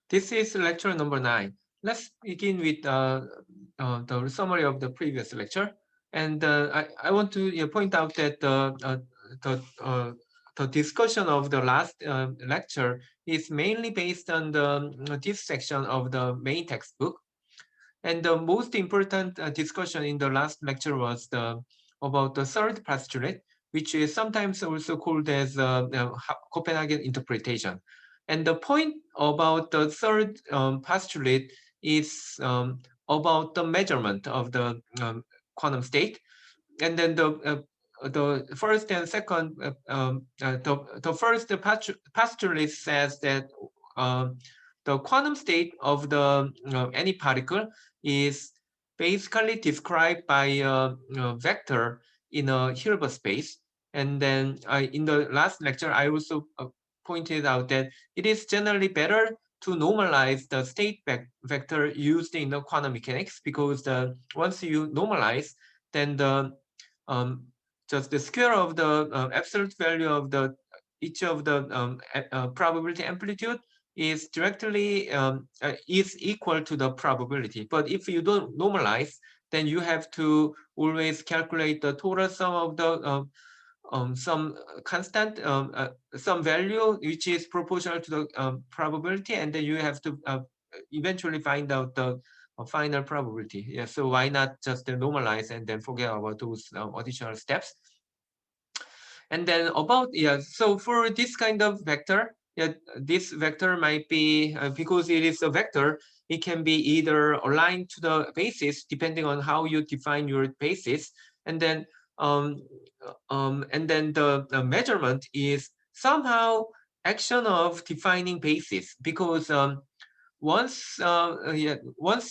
This is lecture number 9. Let's begin with the summary of the previous lecture. And I want to point out that the, uh, the discussion of the last lecture is mainly based on this section of the main textbook. And the most important discussion in the last lecture was about the third postulate, which is sometimes also called as Copenhagen interpretation. And the point about the third postulate is about the measurement of the quantum state. And then the first and second, the first postulate says that the quantum state of the any particle is basically described by a vector in a Hilbert space. And then in the last lecture, I also pointed out that it is generally better to normalize the state vector used in the quantum mechanics, because once you normalize, then um, just the square of the absolute value of the each of the probability amplitude is directly is equal to the probability. But if you don't normalize, then you have to always calculate the total sum of the some constant, some value which is proportional to the probability, and then you have to eventually find out the final probability. Yeah, so why not just normalize and then forget about those additional steps? And then about, yeah, so for this kind of vector, yeah, this vector might be, because it is a vector, it can be either aligned to the basis depending on how you define your basis. And then um, the measurement is somehow action of defining basis, because once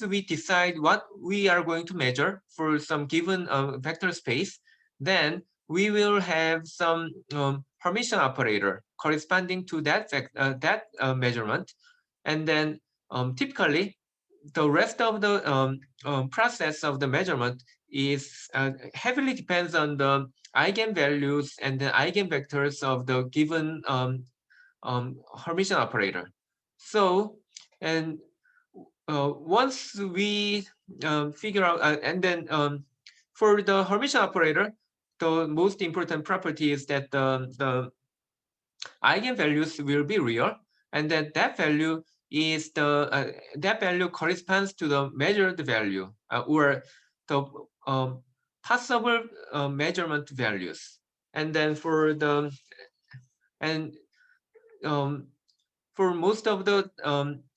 we decide what we are going to measure for some given vector space, then we will have some Hermitian operator corresponding to that measurement. And then typically the rest of the process of the measurement is heavily depends on the eigenvalues and the eigenvectors of the given Hermitian operator. So, and once we figure out, and then for the Hermitian operator, the most important property is that the eigenvalues will be real, and that value is that value corresponds to the measured value, or the possible measurement values. And then and um, for most of the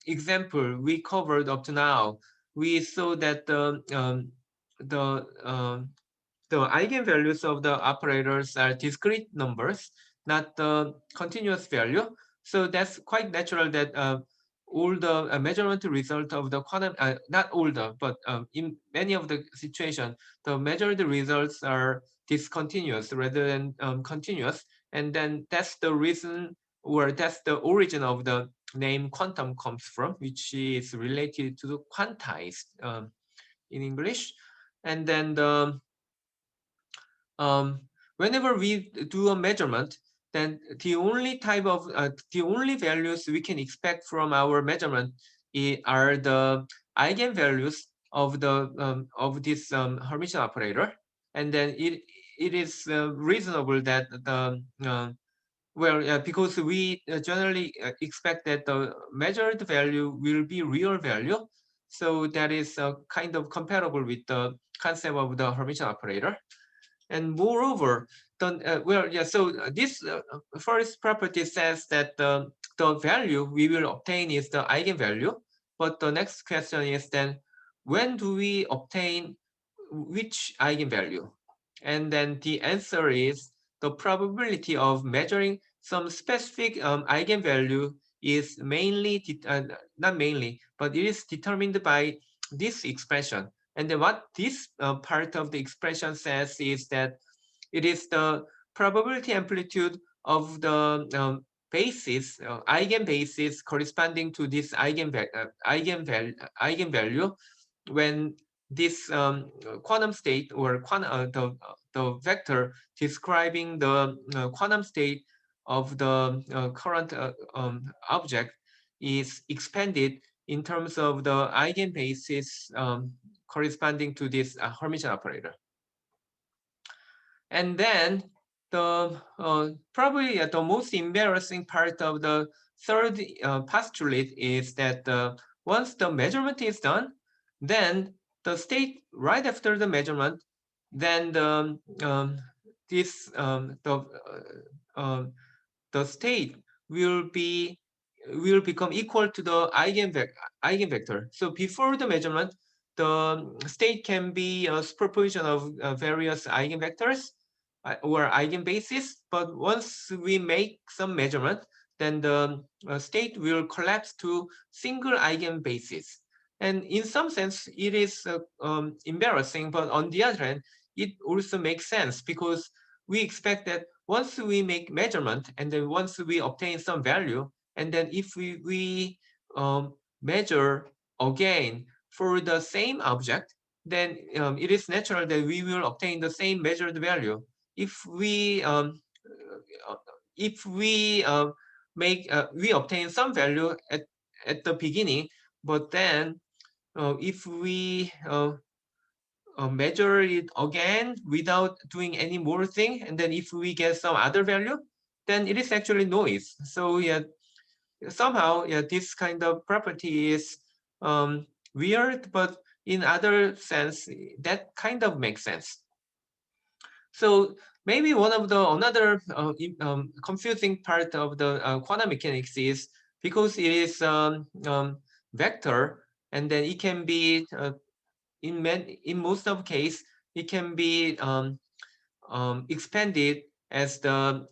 example we covered up to now, we saw that the um, the eigenvalues of the operators are discrete numbers, not the continuous value. So that's quite natural that all the measurement result of the quantum, not all the, but in many of the situation, the measured results are discontinuous rather than continuous. And then that's the reason, or that's the origin of the name quantum comes from, which is related to the quantized in English. And then um, whenever we do a measurement, then the only values we can expect from our measurement are the eigenvalues of this Hermitian operator. And then it is reasonable that because we generally expect that the measured value will be real value, so that is kind of comparable with the concept of the Hermitian operator. And moreover, so this first property says that the value we will obtain is the eigenvalue. But the next question is then, when do we obtain which eigenvalue? And then the answer is the probability of measuring some specific eigenvalue is not mainly, but it is determined by this expression. And then what this part of the expression says is that it is the probability amplitude of the basis, eigenbasis corresponding to this eigenvalue when this quantum state, or the vector describing the quantum state of the current object is expanded in terms of the eigenbasis corresponding to this Hermitian operator. And then the probably the most embarrassing part of the third postulate is that once the measurement is done, then the state right after the measurement, then the state will become equal to the eigenvector. So before the measurement, the state can be a superposition of various eigenvectors or eigenbases, but once we make some measurement, then the state will collapse to single eigenbases. And in some sense, it is embarrassing, but on the other hand, it also makes sense because we expect that once we make measurement and then once we obtain some value, and then if we measure again for the same object, then it is natural that we will obtain the same measured value. If we we obtain some value at the beginning, but then if we measure it again without doing any more thing, and then if we get some other value, then it is actually noise. So yeah, somehow yeah, this kind of property is weird, but in other sense that kind of makes sense. So maybe one of the another confusing part of the quantum mechanics is because it is vector, and then it can be in most of case it can be expanded as the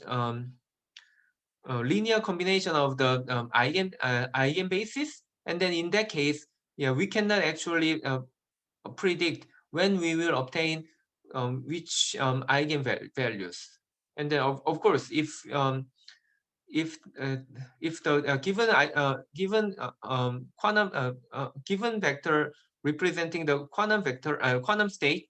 linear combination of the eigenbasis, and then in that case, yeah, we cannot actually predict when we will obtain which eigenvalues. And then of course, if the given vector representing the quantum vector quantum state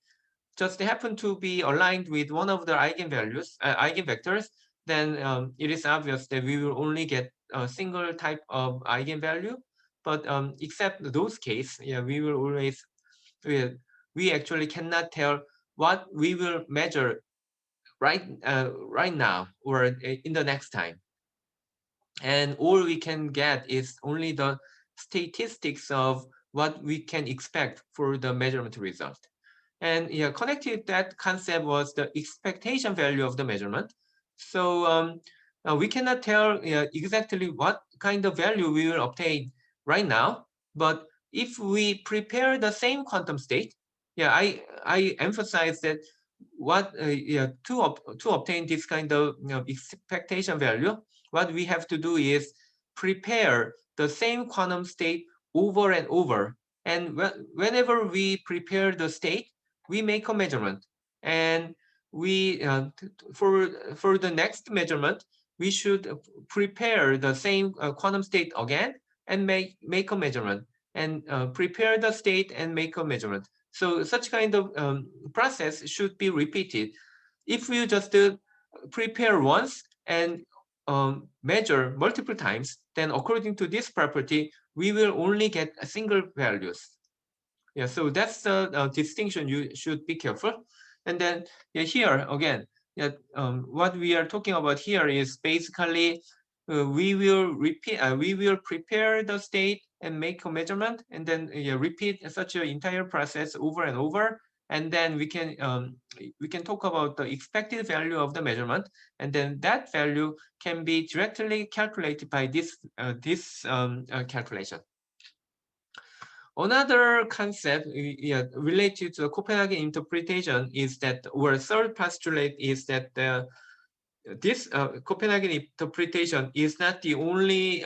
just happen to be aligned with one of the eigenvectors, then it is obvious that we will only get a single type of eigenvalue. But except those cases, yeah, we will always we actually cannot tell what we will measure right now or in the next time. And all we can get is only the statistics of what we can expect for the measurement result. And yeah, connected to that concept was the expectation value of the measurement. So we cannot tell exactly what kind of value we will obtain right now, but if we prepare the same quantum state, yeah, I emphasize that what to obtain this kind of expectation value, what we have to do is prepare the same quantum state over and over. And whenever we prepare the state, we make a measurement. And we for the next measurement, we should prepare the same quantum state again and make a measurement, and prepare the state and make a measurement. So such kind of process should be repeated. If you just prepare once and measure multiple times, then according to this property, we will only get single values. Yeah, so that's the distinction you should be careful. And then yeah, here again, yeah, what we are talking about here is basically we will prepare the state and make a measurement, and then repeat such an entire process over and over, and then we can talk about the expected value of the measurement, and then that value can be directly calculated by this calculation. Another concept related to the Copenhagen interpretation is that, or third postulate is that this Copenhagen interpretation is not the only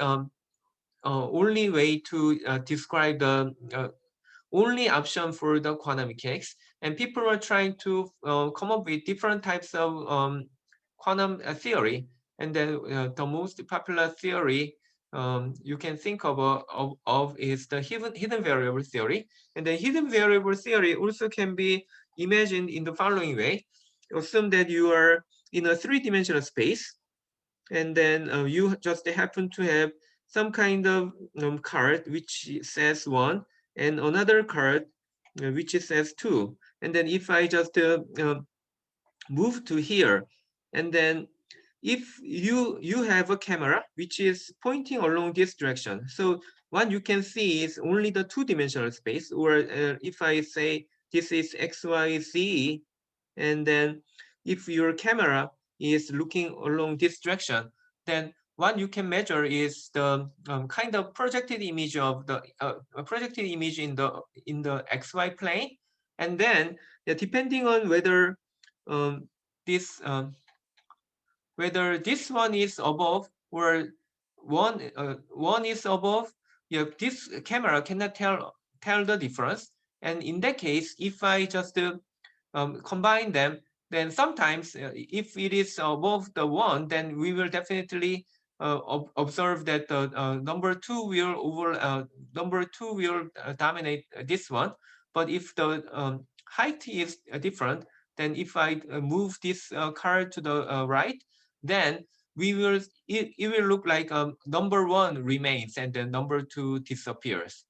way to describe the only option for the quantum mechanics. And people are trying to come up with different types of quantum theory. And then the most popular theory you can think of is the hidden variable theory. And the hidden variable theory also can be imagined in the following way. Assume that you are in a three-dimensional space, and then you just happen to have some kind of card which says 1 and another card which says 2. And then if I just move to here, and then if you have a camera which is pointing along this direction, so what you can see is only the two-dimensional space, or if I say this is XYZ, and then if your camera is looking along this direction, then what you can measure is the kind of projected image of the projected image in the XY plane, and then yeah, depending on um, this whether this one is above or one is above, yeah, this camera cannot tell the difference. And in that case, if I just combine them, then sometimes if it is above the one, then we will definitely observe that the number two will dominate this one. But if the height is different, then if I move this card to the right, then it will look like number one remains and then number two disappears.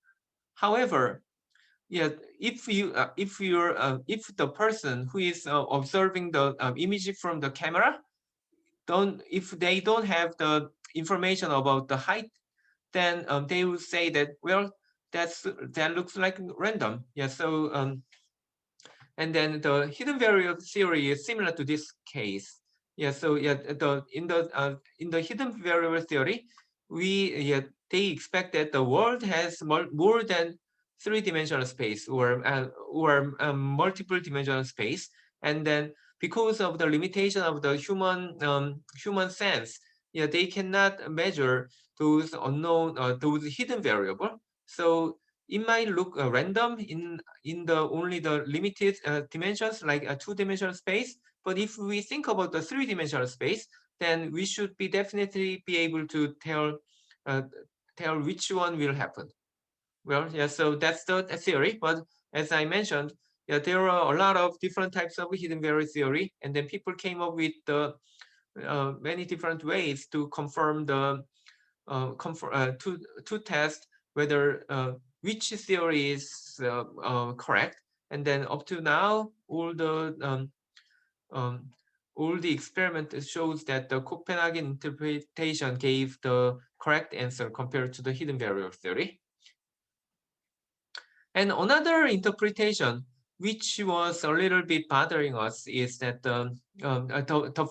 However, yeah, if the person who is observing the image from the camera if they don't have the information about the height, then they will say that, well, that looks like random. Yeah, so and then the hidden variable theory is similar to this case. Yeah, so yeah, in the hidden variable theory, they expect that the world has more than three-dimensional space or multiple dimensional space, and then because of the limitation of the human sense, yeah, they cannot measure those unknown those hidden variable. So it might look random in the only the limited dimensions like a two-dimensional space. But if we think about the three-dimensional space, then we should be definitely be able to uh, tell which one will happen. Well, yeah, so that's the theory. But as I mentioned, yeah, there are a lot of different types of hidden variable theory, and then people came up with the many different ways to confirm the to test whether which theory is correct. And then up to now, um, all the experiment shows that the Copenhagen interpretation gave the correct answer compared to the hidden variable theory. And another interpretation, which was a little bit bothering us, is that the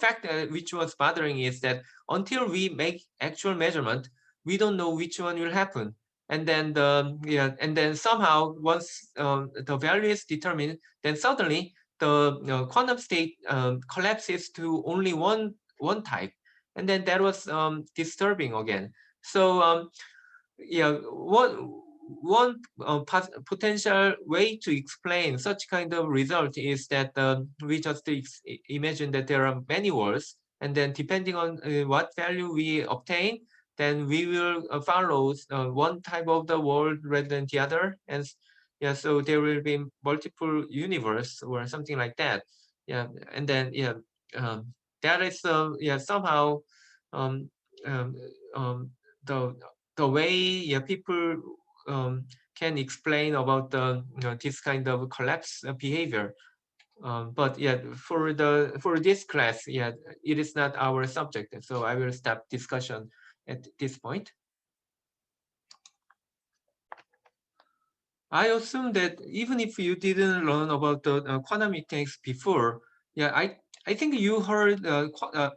fact that which was bothering is that until we make actual measurement, we don't know which one will happen. And then and then somehow once the value is determined, then suddenly the quantum state collapses to only one type, and then that was disturbing again. So yeah, one potential way to explain such kind of result is that we just imagine that there are many worlds, and then depending on what value we obtain, then we will follow one type of the world rather than the other, and yeah, so there will be multiple universe or something like that. Yeah, and then yeah, that is yeah, somehow um, um, um, the the way, yeah, people can explain about the this kind of collapse behavior. But yeah, for this class, yeah, it is not our subject, so I will stop discussion at this point. I assume that even if you didn't learn about the quantum mechanics before, yeah, I think you heard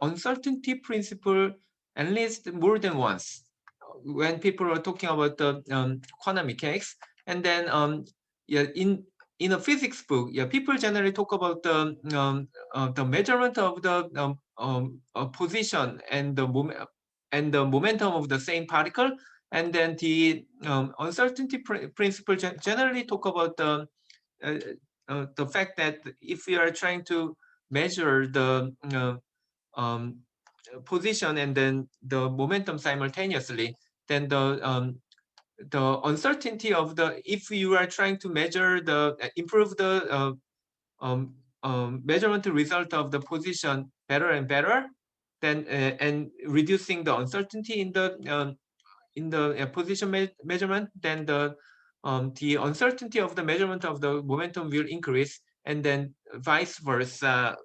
uncertainty principle at least more than once when people are talking about the quantum mechanics. And then yeah, in a physics book, yeah, people generally talk about the measurement of the position and the momentum of the same particle, and then the uncertainty principle generally talk about uh, the fact that if we are trying to measure the um, position and then the momentum simultaneously, then the uncertainty of the if you are trying to measure the improve the measurement result of the position better and better, then and reducing the uncertainty in the position measurement, then the uncertainty of the measurement of the momentum will increase, and then vice versa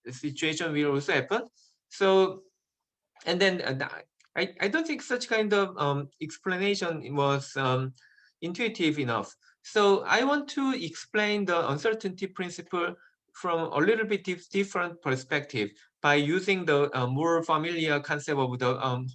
situation will also happen. So, and then I don't think such kind of explanation was intuitive enough. So I want to explain the uncertainty principle from a little bit different perspective by using the more familiar concept of the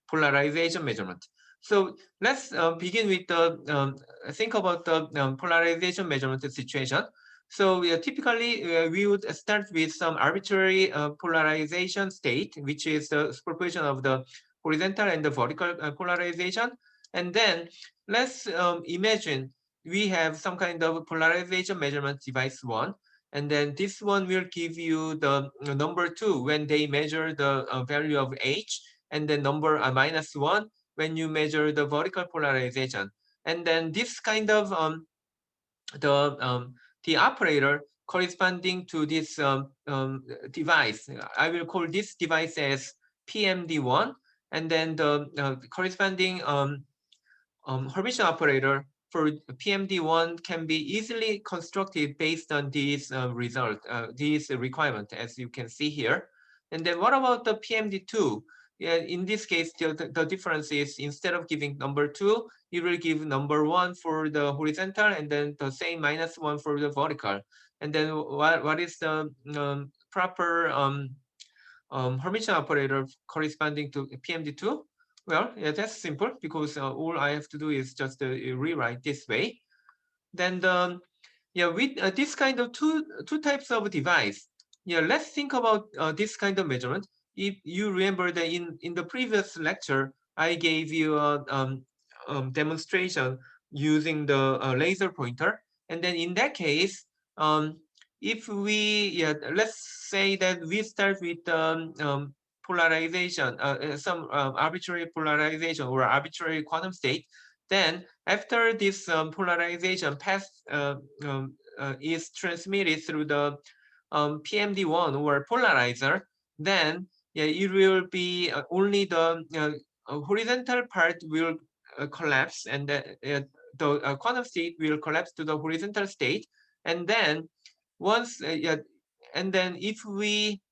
polarization measurement. So let's begin with the think about the polarization measurement situation. So typically we would start with some arbitrary polarization state, which is the proportion of the horizontal and the vertical polarization. And then let's imagine we have some kind of polarization measurement device one. And then this one will give you the number 2 when they measure the value of H, and then number -1 when you measure the vertical polarization. And then this kind of the operator corresponding to this device, I will call this device as PMD1, and then the corresponding Hermitian operator for PMD1 can be easily constructed based on these these requirement, as you can see here. And then what about the PMD2? Yeah, in this case, the difference is instead of giving number 2, you will give number 1 for the horizontal, and then the same -1 for the vertical. And then what is the proper Hermitian operator corresponding to PMD2? Well, yeah, that's simple because all I have to do is just rewrite this way. Then yeah, with this kind of two types of device, yeah, let's think about this kind of measurement. If you remember that in the previous lecture, I gave you a demonstration using the laser pointer, and then in that case, if we, yeah, let's say that we start with polarization, some arbitrary polarization or arbitrary quantum state, then after this polarization path is transmitted through the PMD1 or polarizer, then yeah, it will be only the horizontal part will collapse, and the quantum state will collapse to the horizontal state. And then once, yeah, and then if we,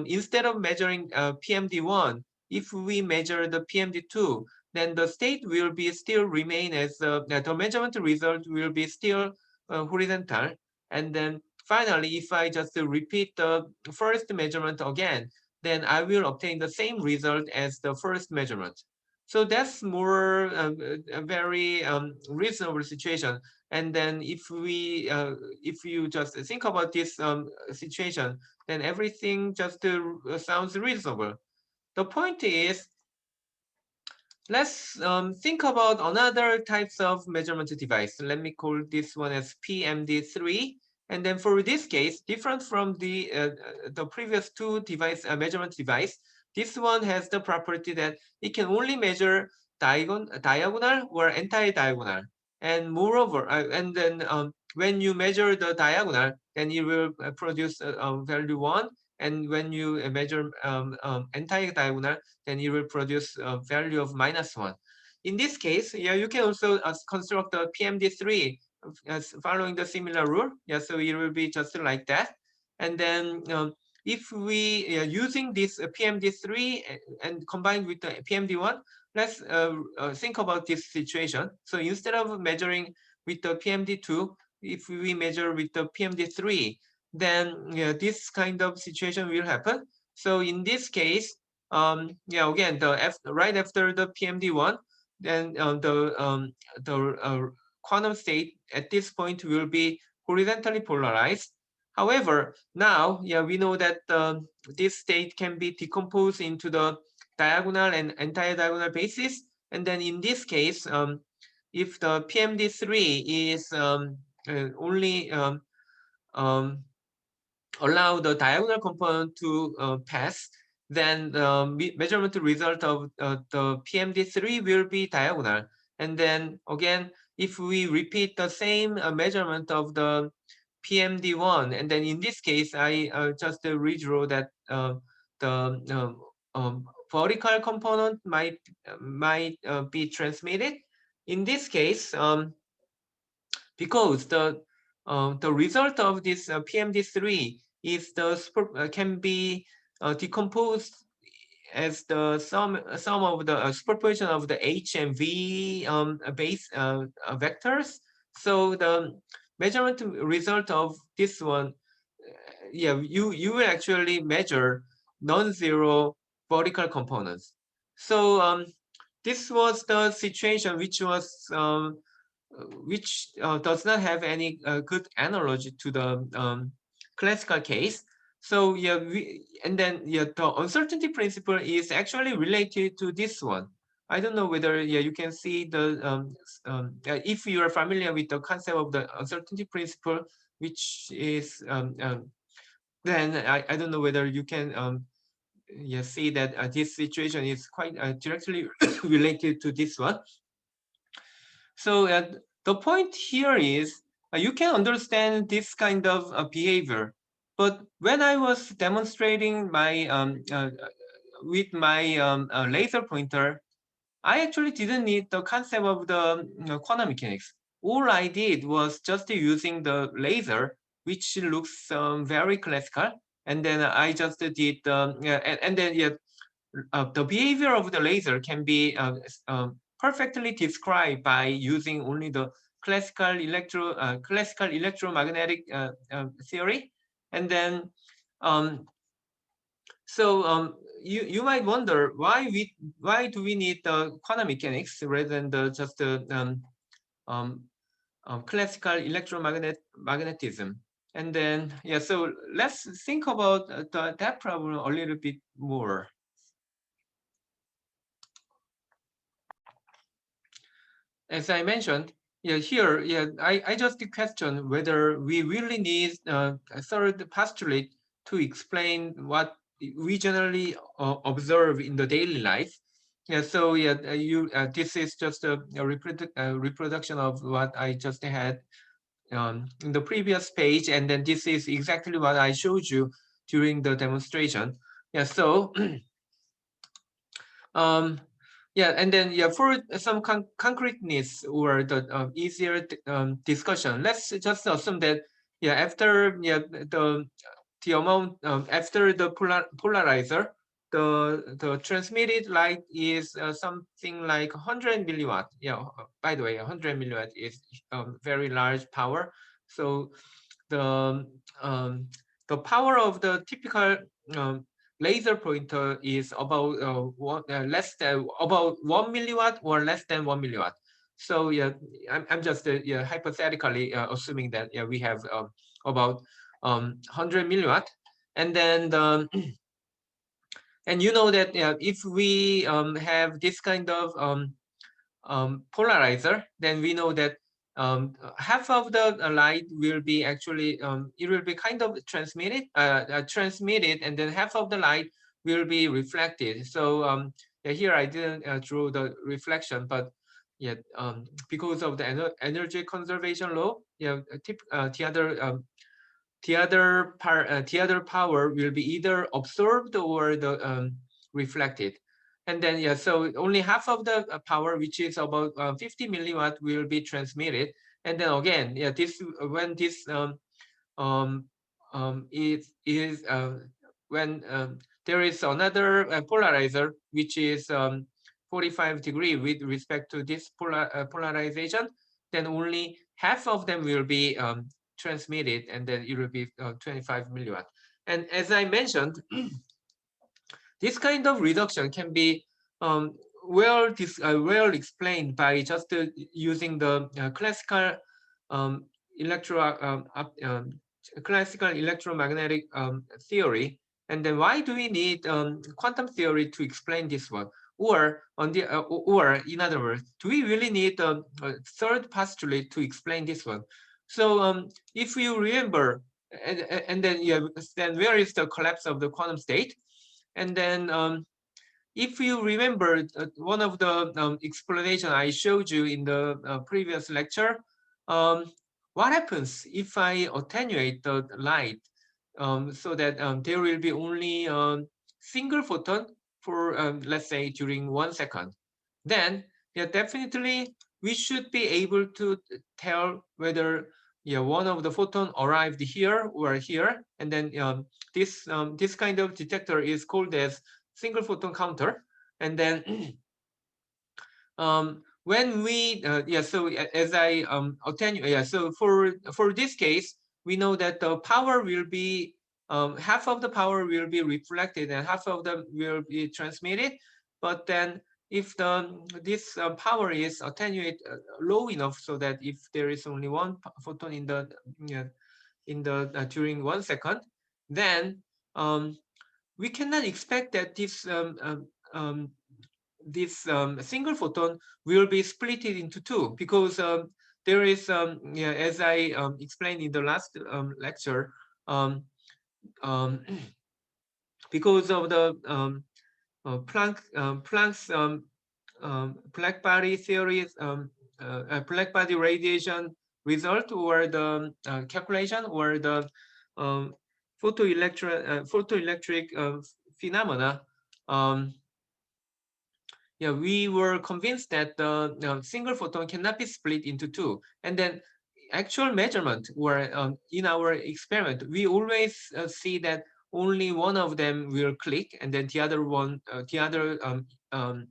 instead of measuring PMD1, if we measure the PMD2, then the state will be still remain as the measurement result will be still horizontal. And then finally, if I just repeat the first measurement again, then I will obtain the same result as the first measurement. So that's more a very reasonable situation. And then if you just think about this situation, then everything just sounds reasonable. The point is, let's think about another types of measurement device. Let me call this one as PMD3. And then for this case, different from the previous two measurement device, this one has the property that it can only measure diagonal or anti-diagonal. And moreover, and then when you measure the diagonal, then it will produce value 1. And when you measure anti-diagonal, then it will produce a value of -1. In this case, yeah, you can also construct the PMD3 as following the similar rule. Yeah, so it will be just like that. And then if we using this PMD3 and combined with the PMD1, let's think about this situation. So instead of measuring with the PMD2, if we measure with the PMD3, then yeah, this kind of situation will happen. So in this case, yeah, again, right after the PMD1, then the quantum state at this point will be horizontally polarized. However, now, yeah, we know that this state can be decomposed into the diagonal and anti-diagonal basis. And then in this case, if the PMD3 is only allow the diagonal component to pass, then the measurement result of the PMD3 will be diagonal. And then again, if we repeat the same measurement of the PMD1, and then in this case, I just redraw that the vertical component might be transmitted. In this case, because the result of this PMD3 is can be decomposed as the sum of the superposition of the H and V base vectors. So the measurement result of this one, yeah, you will actually measure non-zero vertical components. So this was the situation which does not have any good analogy to the classical case. So yeah, and then yeah, the uncertainty principle is actually related to this one. I don't know whether yeah you can see the if you are familiar with the concept of the uncertainty principle, which is then I don't know whether you can yeah see that this situation is quite directly related to this one. So the point here is you can understand this kind of behavior, but when I was demonstrating my with my laser pointer, I actually didn't need the concept of the quantum mechanics. All I did was just using the laser, which looks very classical, and then I just did and then yeah, the behavior of the laser can be perfectly described by using only the classical electromagnetic theory, and then um, so you might wonder why do we need the quantum mechanics rather than the just the um, classical magnetism. And then yeah, so let's think about that problem a little bit more. As I mentioned, yeah, here, yeah, I just question whether we really need a third postulate to explain what we generally observe in the daily life. Yeah, so yeah, this is just a reproduction of what I just had in the previous page, and then this is exactly what I showed you during the demonstration. Yeah, so um, yeah, and then yeah, for some concreteness or the easier discussion, let's just assume that yeah, after yeah the amount after the polarizer, the transmitted light is something like 100 milliwatt. Yeah, by the way, 100 milliwatt is very large power. So the um, the power of the typical um, laser pointer is about less than about 1 milliwatt or less than 1 milliwatt. So yeah, I'm just yeah, hypothetically assuming that yeah we have about 100 milliwatt, and then the and you know that yeah, if we have this kind of polarizer, then we know that half of the light will be actually it will be kind of transmitted, and then half of the light will be reflected. So yeah, here I didn't draw the reflection, but yeah, because of the energy conservation law, yeah, the other power will be either absorbed or the reflected. And then yeah, so only half of the power, which is about 50 milliwatt, will be transmitted. And then again, yeah, this when this um, is when there is another polarizer which is 45 degree with respect to this polarization, then only half of them will be transmitted, and then it will be 25 milliwatt. And as I mentioned, this kind of reduction can be well explained by just using the um, electro classical electromagnetic theory. And then why do we need quantum theory to explain this one? Or or in other words, do we really need a third postulate to explain this one? So if you remember, and then yeah, then where is the collapse of the quantum state? And then if you remember one of the explanation I showed you in the previous lecture, um, what happens if I attenuate the light so that there will be only single photon for let's say during 1 second, then yeah, definitely we should be able to tell whether yeah, one of the photon arrived here or here, and then this kind of detector is called as single photon counter. And then when we yeah, so as I attenuate, yeah, so for this case, we know that the power will be half of the power will be reflected and half of them will be transmitted. But then if this power is attenuated low enough so that if there is only one photon in the yeah, during 1 second, then um, we cannot expect that this single photon will be split into two, because there is yeah, as I explained in the last lecture, um, um, because of the Planck's black body theory, black body radiation result, or the calculation, or the um, photoelectric phenomena. Um, yeah, we were convinced that the single photon cannot be split into two. And then actual measurement, or in our experiment, we always see that only one of them will click, and then um,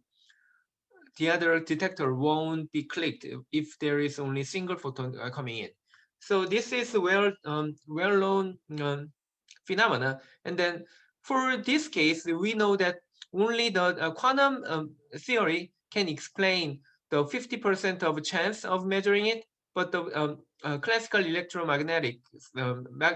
the other detector won't be clicked if there is only single photon coming in. So this is a well-known phenomena. And then for this case, we know that only the quantum theory can explain the 50% of chance of measuring it, but the classical electromagnetic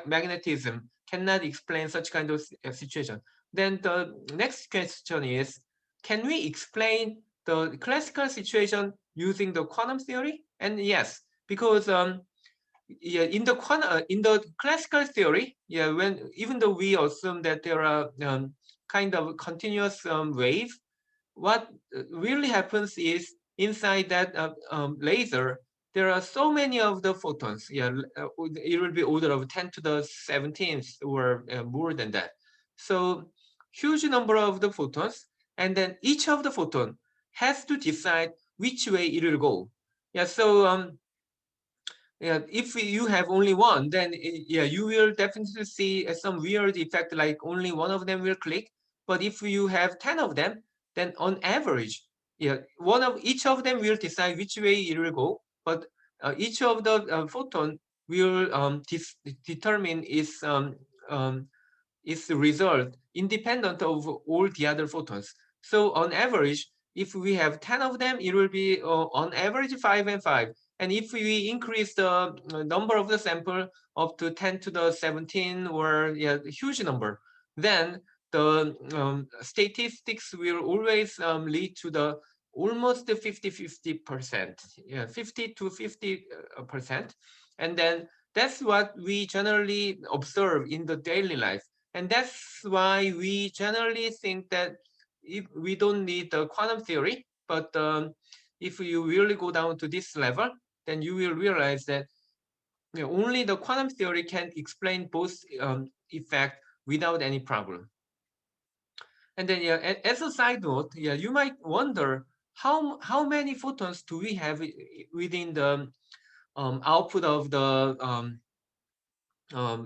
magnetism cannot explain such kind of situation. Then the next question is, can we explain the classical situation using the quantum theory? And yes, because yeah, in the classical theory, yeah, when even though we assume that there are kind of continuous waves, what really happens is inside that laser, there are so many of the photons. Yeah, it will be order of 10 to the 17th or more than that. So huge number of the photons, and then each of the photon has to decide which way it will go. Yeah, so yeah, if you have only one, then yeah, you will definitely see some weird effect, like only one of them will click. But if you have 10 of them, then on average, yeah, one of each of them will decide which way it will go. But each of the photon will determine its result independent of all the other photons. So on average, if we have 10 of them, it will be on average 5 and 5. And if we increase the number of the sample up to 10 to the 17, or yeah, a huge number, then the statistics will always lead to the almost 50-50%, yeah, 50 to 50%. And then that's what we generally observe in the daily life. And that's why we generally think that if we don't need the quantum theory, but if you really go down to this level, then you will realize that only the quantum theory can explain both effect without any problem. And then yeah, as a side note, yeah, you might wonder how many photons do we have within the output of the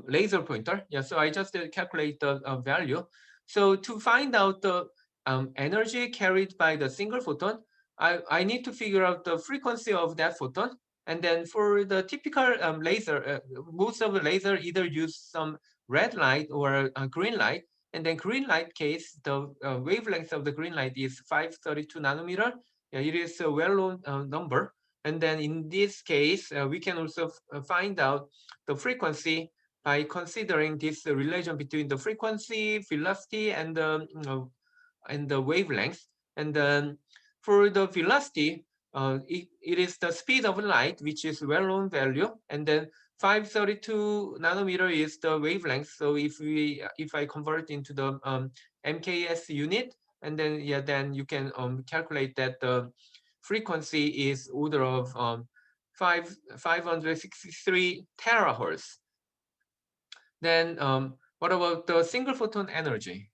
laser pointer. Yeah, so I just calculate the value. So to find out the energy carried by the single photon, I need to figure out the frequency of that photon. And then for the typical laser, most of the laser either use some red light or green light. And then green light case, the wavelength of the green light is 532 nanometer. Yeah, it is a well-known number. And then in this case, we can also find out the frequency by considering this relation between the frequency, velocity, and the wavelength. And then for the velocity, it is the speed of light, which is well-known value, and then 532 nanometer is the wavelength. So if I convert into the MKS unit, and then yeah, then you can calculate that the frequency is order of 563 terahertz. Then what about the single photon energy?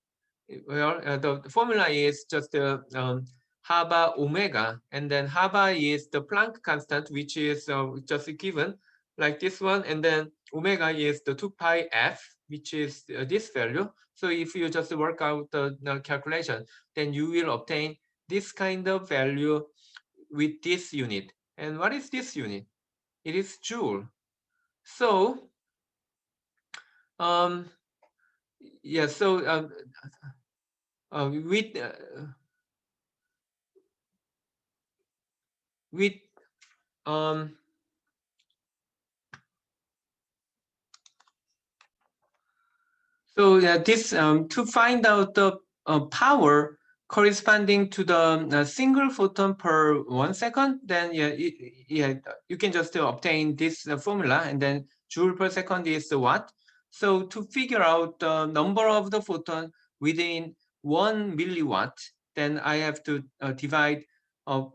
well, the formula is just Haba omega, and then Haba is the Planck constant, which is just given like this one, and then omega is the 2 pi f, which is this value. So if you just work out the calculation, then you will obtain this kind of value with this unit. And what is this unit? It is joule. So um, yeah, so with with um, so this to find out the power corresponding to the single photon per 1 second, then you can just obtain this formula, and then joule per second is the watt. So to figure out the number of the photon within 1 milliwatt, then I have to divide 1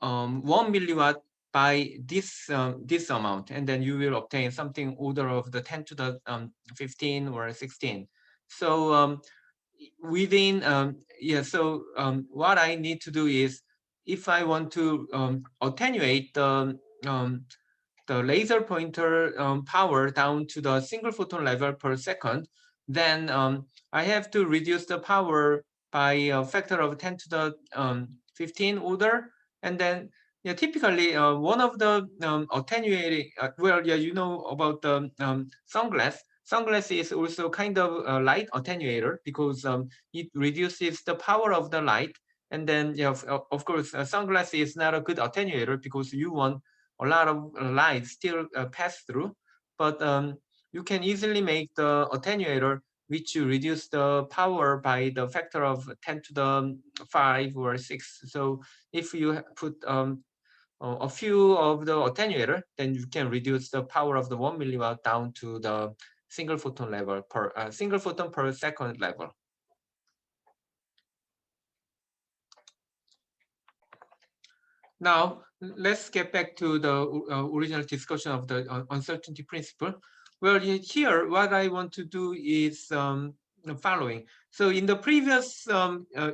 milliwatt by this amount, and then you will obtain something order of the 10 to the 15 or 16. So within what I need to do is, if I want to attenuate the laser pointer power down to the single photon level per second, then I have to reduce the power by a factor of 10 to the 15 order. And then typically one of the attenuating, you know about the sunglass. Sunglass is also kind of a light attenuator, because it reduces the power of the light. And then of course, sunglass is not a good attenuator, because you want a lot of light still pass through. But you can easily make the attenuator which you reduce the power by the factor of 10 to the 5 or 6. So if you put a few of the attenuator, then you can reduce the power of the 1 milliwatt down to the single photon level per single photon per second level. Now, let's get back to the original discussion of the uncertainty principle. Well, here, what I want to do is the following. So in the previous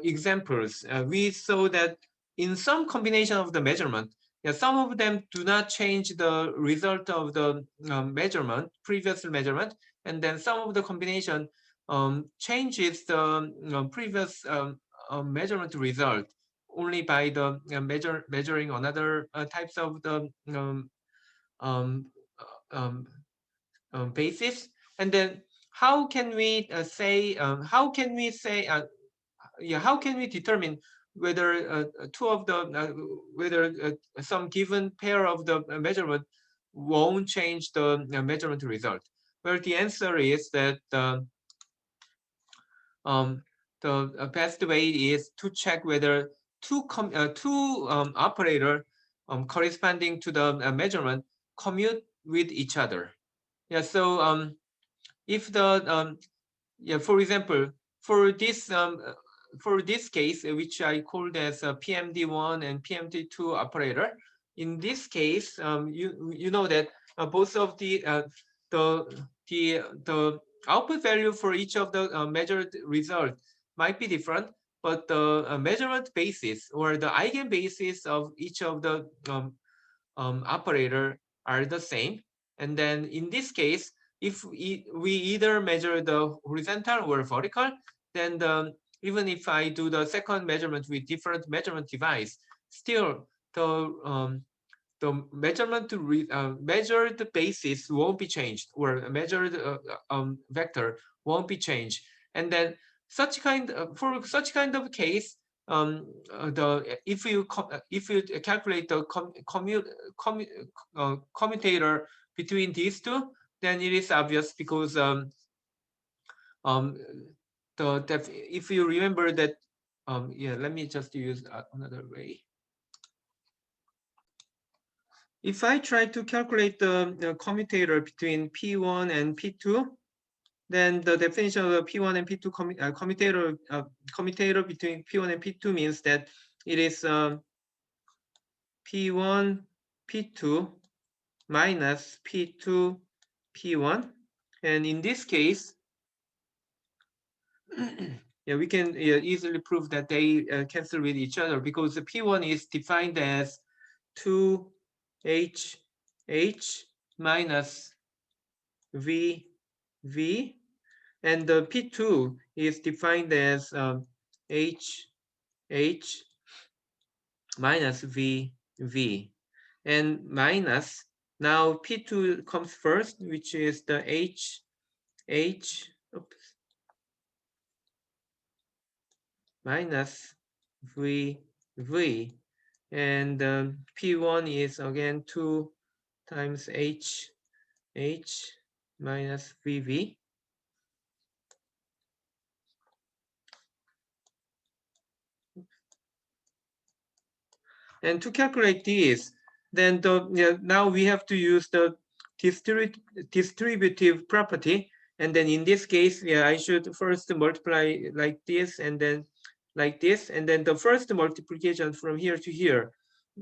examples, we saw that in some combination of the measurement, some of them do not change the result of the previous measurement, and then some of the combination changes the previous measurement result only by the measuring another types of the um, um, basis. And then how can we say how can we determine whether two of the whether some given pair of the measurement won't change the measurement result? Well, the answer is that the best way is to check whether two operator corresponding to the measurement commute with each other. Yeah. So if the for example, for this case, which I called as a PMD1 and PMD2 operator, in this case, you know that both of the output value for each of the measured result might be different, but the measurement basis or the eigenbasis of each of the operator are the same. And then in this case, if we either measure the horizontal or vertical, then even if I do the second measurement with different measurement device, still the measurement measured basis won't be changed, or measured vector won't be changed. And then for such kind of case, if you calculate the commutator between these two, then it is obvious, because if you remember that let me just use another way. If I try to calculate the commutator between P1 and P2, then the definition of the P1 and P2 commutator between P1 and P2 means that it is P1 P2 minus P2 P1. And in this case, yeah, we can easily prove that they cancel with each other because the P1 is defined as 2H minus V, and the P2 is defined as H minus V, and minus, now P2 comes first, which is the H, oops, minus V, and P1 is again 2 times H minus VV. And to calculate this, then now we have to use the distributive property. And then in this case, I should first multiply like this and then like this. And then the first multiplication from here to here.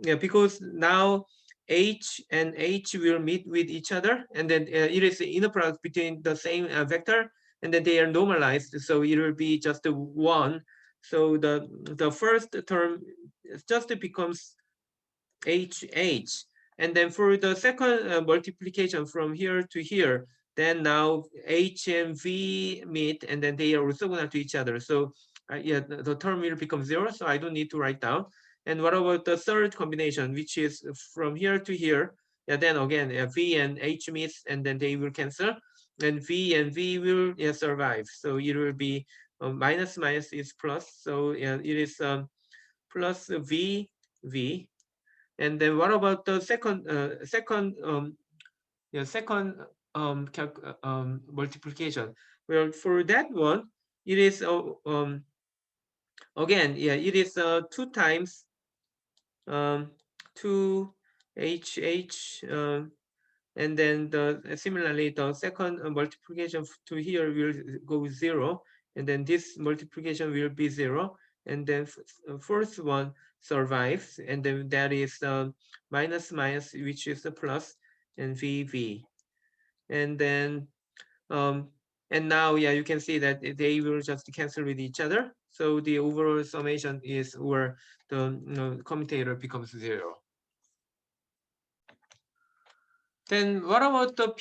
Because now H and H will meet with each other. And then it is the inner product between the same vector. And then they are normalized. So it will be just 1. So the first term just becomes HH. And then for the second multiplication from here to here, then now H and V meet, and then they are orthogonal to each other. So the term will become 0, so I don't need to write down. And what about the third combination, which is from here to here? Yeah, then again, V and H meets, and then they will cancel. And V will survive. So it will be minus is plus. So it is plus V. And then what about the second multiplication? Well, for that one, it is again, it is 2 times 2 H and then similarly the second multiplication to here will go 0, and then this multiplication will be 0, and then first one survives, and then that is minus, which is the plus, and VV. And then and now you can see that they will just cancel with each other, so the overall summation is where the commutator becomes 0. Then what about the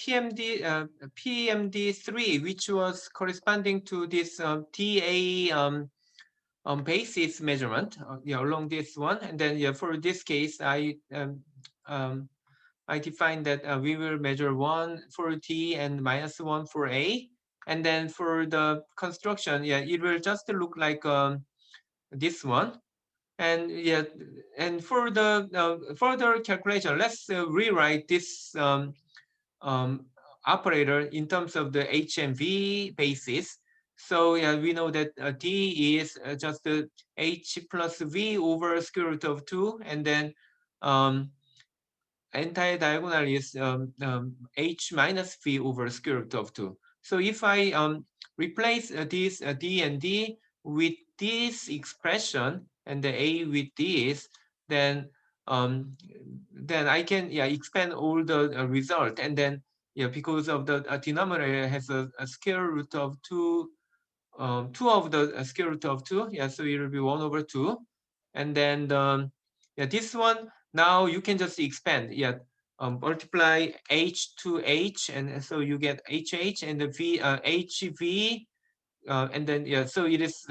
PMD3, which was corresponding to this DA basis measurement along this one? And then for this case, I defined that we will measure 1 for D and -1 for A. And then for the construction, it will just look like this one. And and for the further calculation, let's rewrite this operator in terms of the HMV basis. So we know that D is just H plus V over square root of 2, and then entire diagonal is H minus V over square root of 2. So if I replace this D and D with this expression and the A with this, then I can expand all the result, and then because of the denominator has a square root of 2, 2 of the square root of 2, so it will be 1 over 2, and then this one now you can just expand, multiply H to H, and so you get HH and the V HV, and then so it is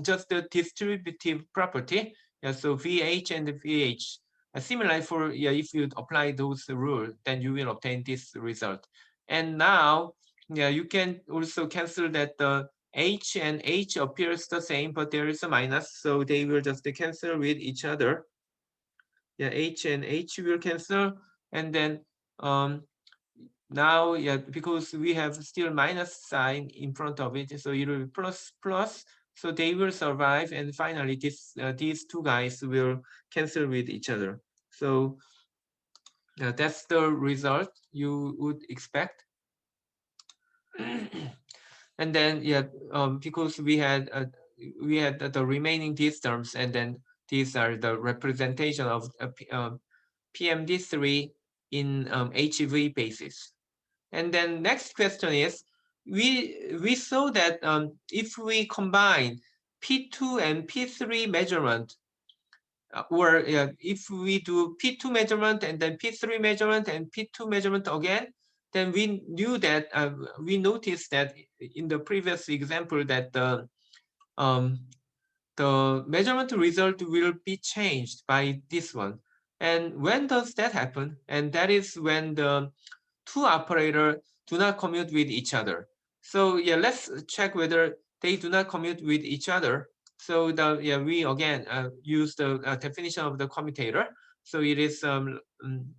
just the distributive property. So VH and VH. Similarly for if you apply those rules, then you will obtain this result. And now you can also cancel that the H and H appears the same, but there is a minus, so they will just cancel with each other. H and H will cancel, and then now because we have still minus sign in front of it, so it will be plus, so they will survive, and finally this these two guys will cancel with each other. So that's the result you would expect. And then because we had the remaining these terms, and then these are the representation of PMD3 in HV basis. And then next question is, we saw that if we combine P2 and P3 measurement, or if we do P2 measurement and then P3 measurement and P2 measurement again, then we knew that we noticed that in the previous example that the measurement result will be changed by this one. And when does that happen? And that is when the two operators do not commute with each other. So yeah, let's check whether they do not commute with each other. So we again use the definition of the commutator. So it is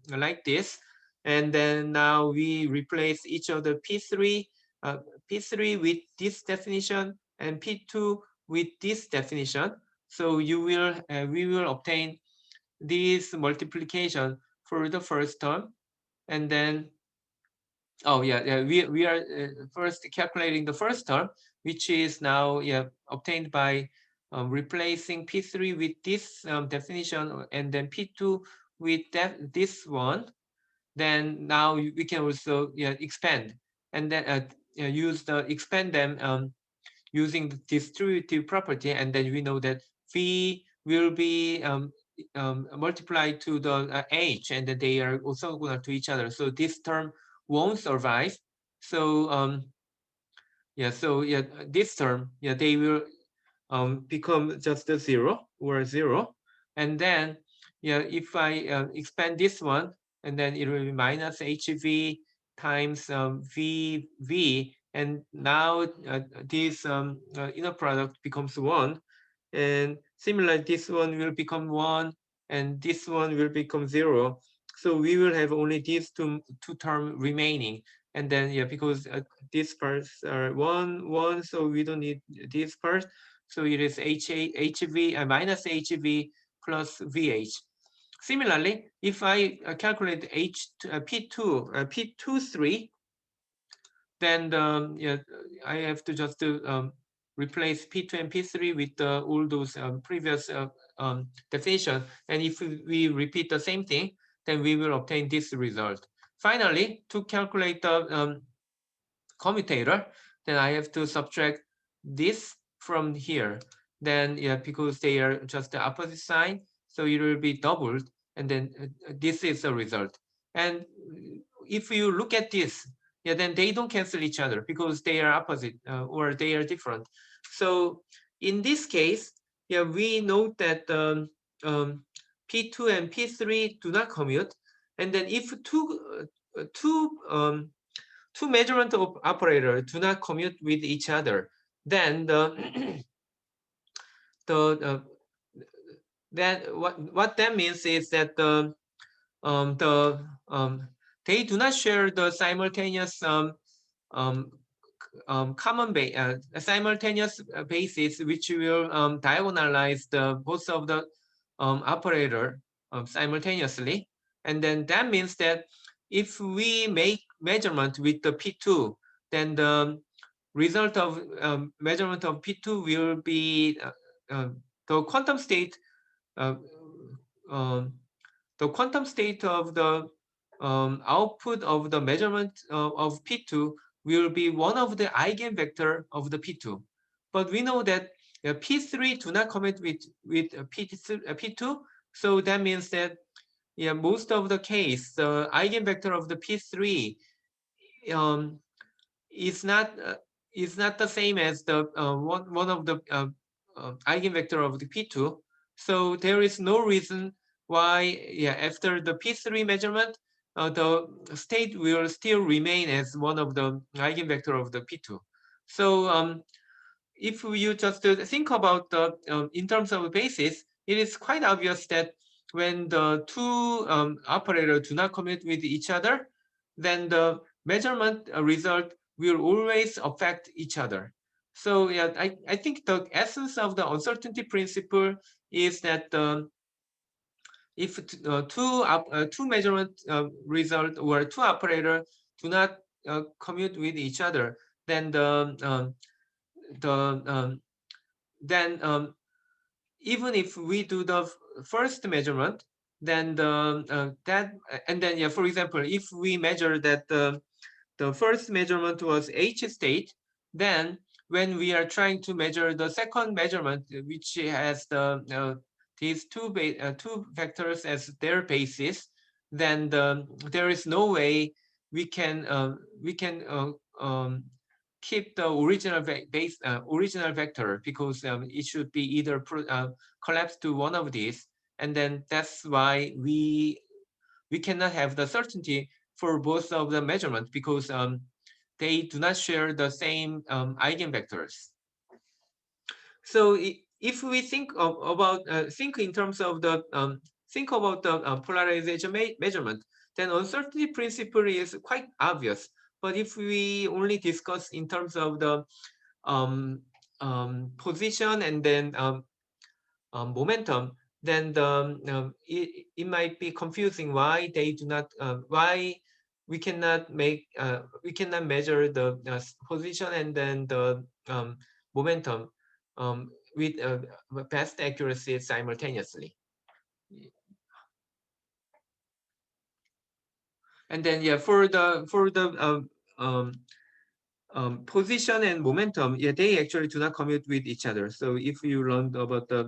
like this. And then now we replace each of the P3 with this definition and P2 with this definition. So we will obtain this multiplication for the first term, and then we are first calculating the first term, which is now obtained by replacing P3 with this definition and then P2 with this one. Then now we can also expand and then expand them using the distributive property, and then we know that V will be multiplied to the H, and then they are orthogonal to each other. So this term won't survive. So this term, they will become just a zero or zero. And then if I expand this one, and then it will be minus HV times VV, and now this inner product becomes 1. And similarly, this one will become 1, and this one will become 0. So we will have only these two terms remaining. And then because these parts are 1, 1, so we don't need these parts. So it is HV minus HV plus VH. Similarly, if I calculate P23, then I have to just replace P2 and P3 with all those previous definition. And if we repeat the same thing, then we will obtain this result. Finally, to calculate the commutator, then I have to subtract this from here. Then because they are just the opposite sign, so it will be doubled, and then this is the result. And if you look at this, then they don't cancel each other because they are opposite or they are different. So in this case, we note that P2 and P3 do not commute, and then if two measurement operators do not commute with each other, then then what that means is that they do not share the simultaneous common simultaneous basis, which will diagonalize both of the operator simultaneously. And then that means that if we make measurement with the P2, then the result of measurement of P2 will be the quantum state of the output of the measurement of P2 will be one of the eigenvector of the P2. But we know that P3 do not commute with P2, so that means that most of the case, the eigenvector of the P3 is not the same as the one of the eigenvector of the P2. So there is no reason why after the P3 measurement the state will still remain as one of the eigenvector of the P2. So if you just think about the in terms of basis, it is quite obvious that when the two operators do not commute with each other, then the measurement result will always affect each other. So I think the essence of the uncertainty principle is that if two measurement result or two operator do not commute with each other, then even if we do the first measurement, then for example, if we measure that the the first measurement was H state. Then when we are trying to measure the second measurement, which has these two vectors as their basis, then there is no way we can keep the original original vector, because it should be either collapsed to one of these, and then that's why we cannot have the certainty for both of the measurements, because they do not share the same eigenvectors. So if we think about think in terms of the think about the polarization measurement, then uncertainty principle is quite obvious. But if we only discuss in terms of the position and then momentum, then it might be confusing why they do not why we cannot measure the position and then the momentum with best accuracy simultaneously. And then for the position and momentum, they actually do not commute with each other. So if you learned about the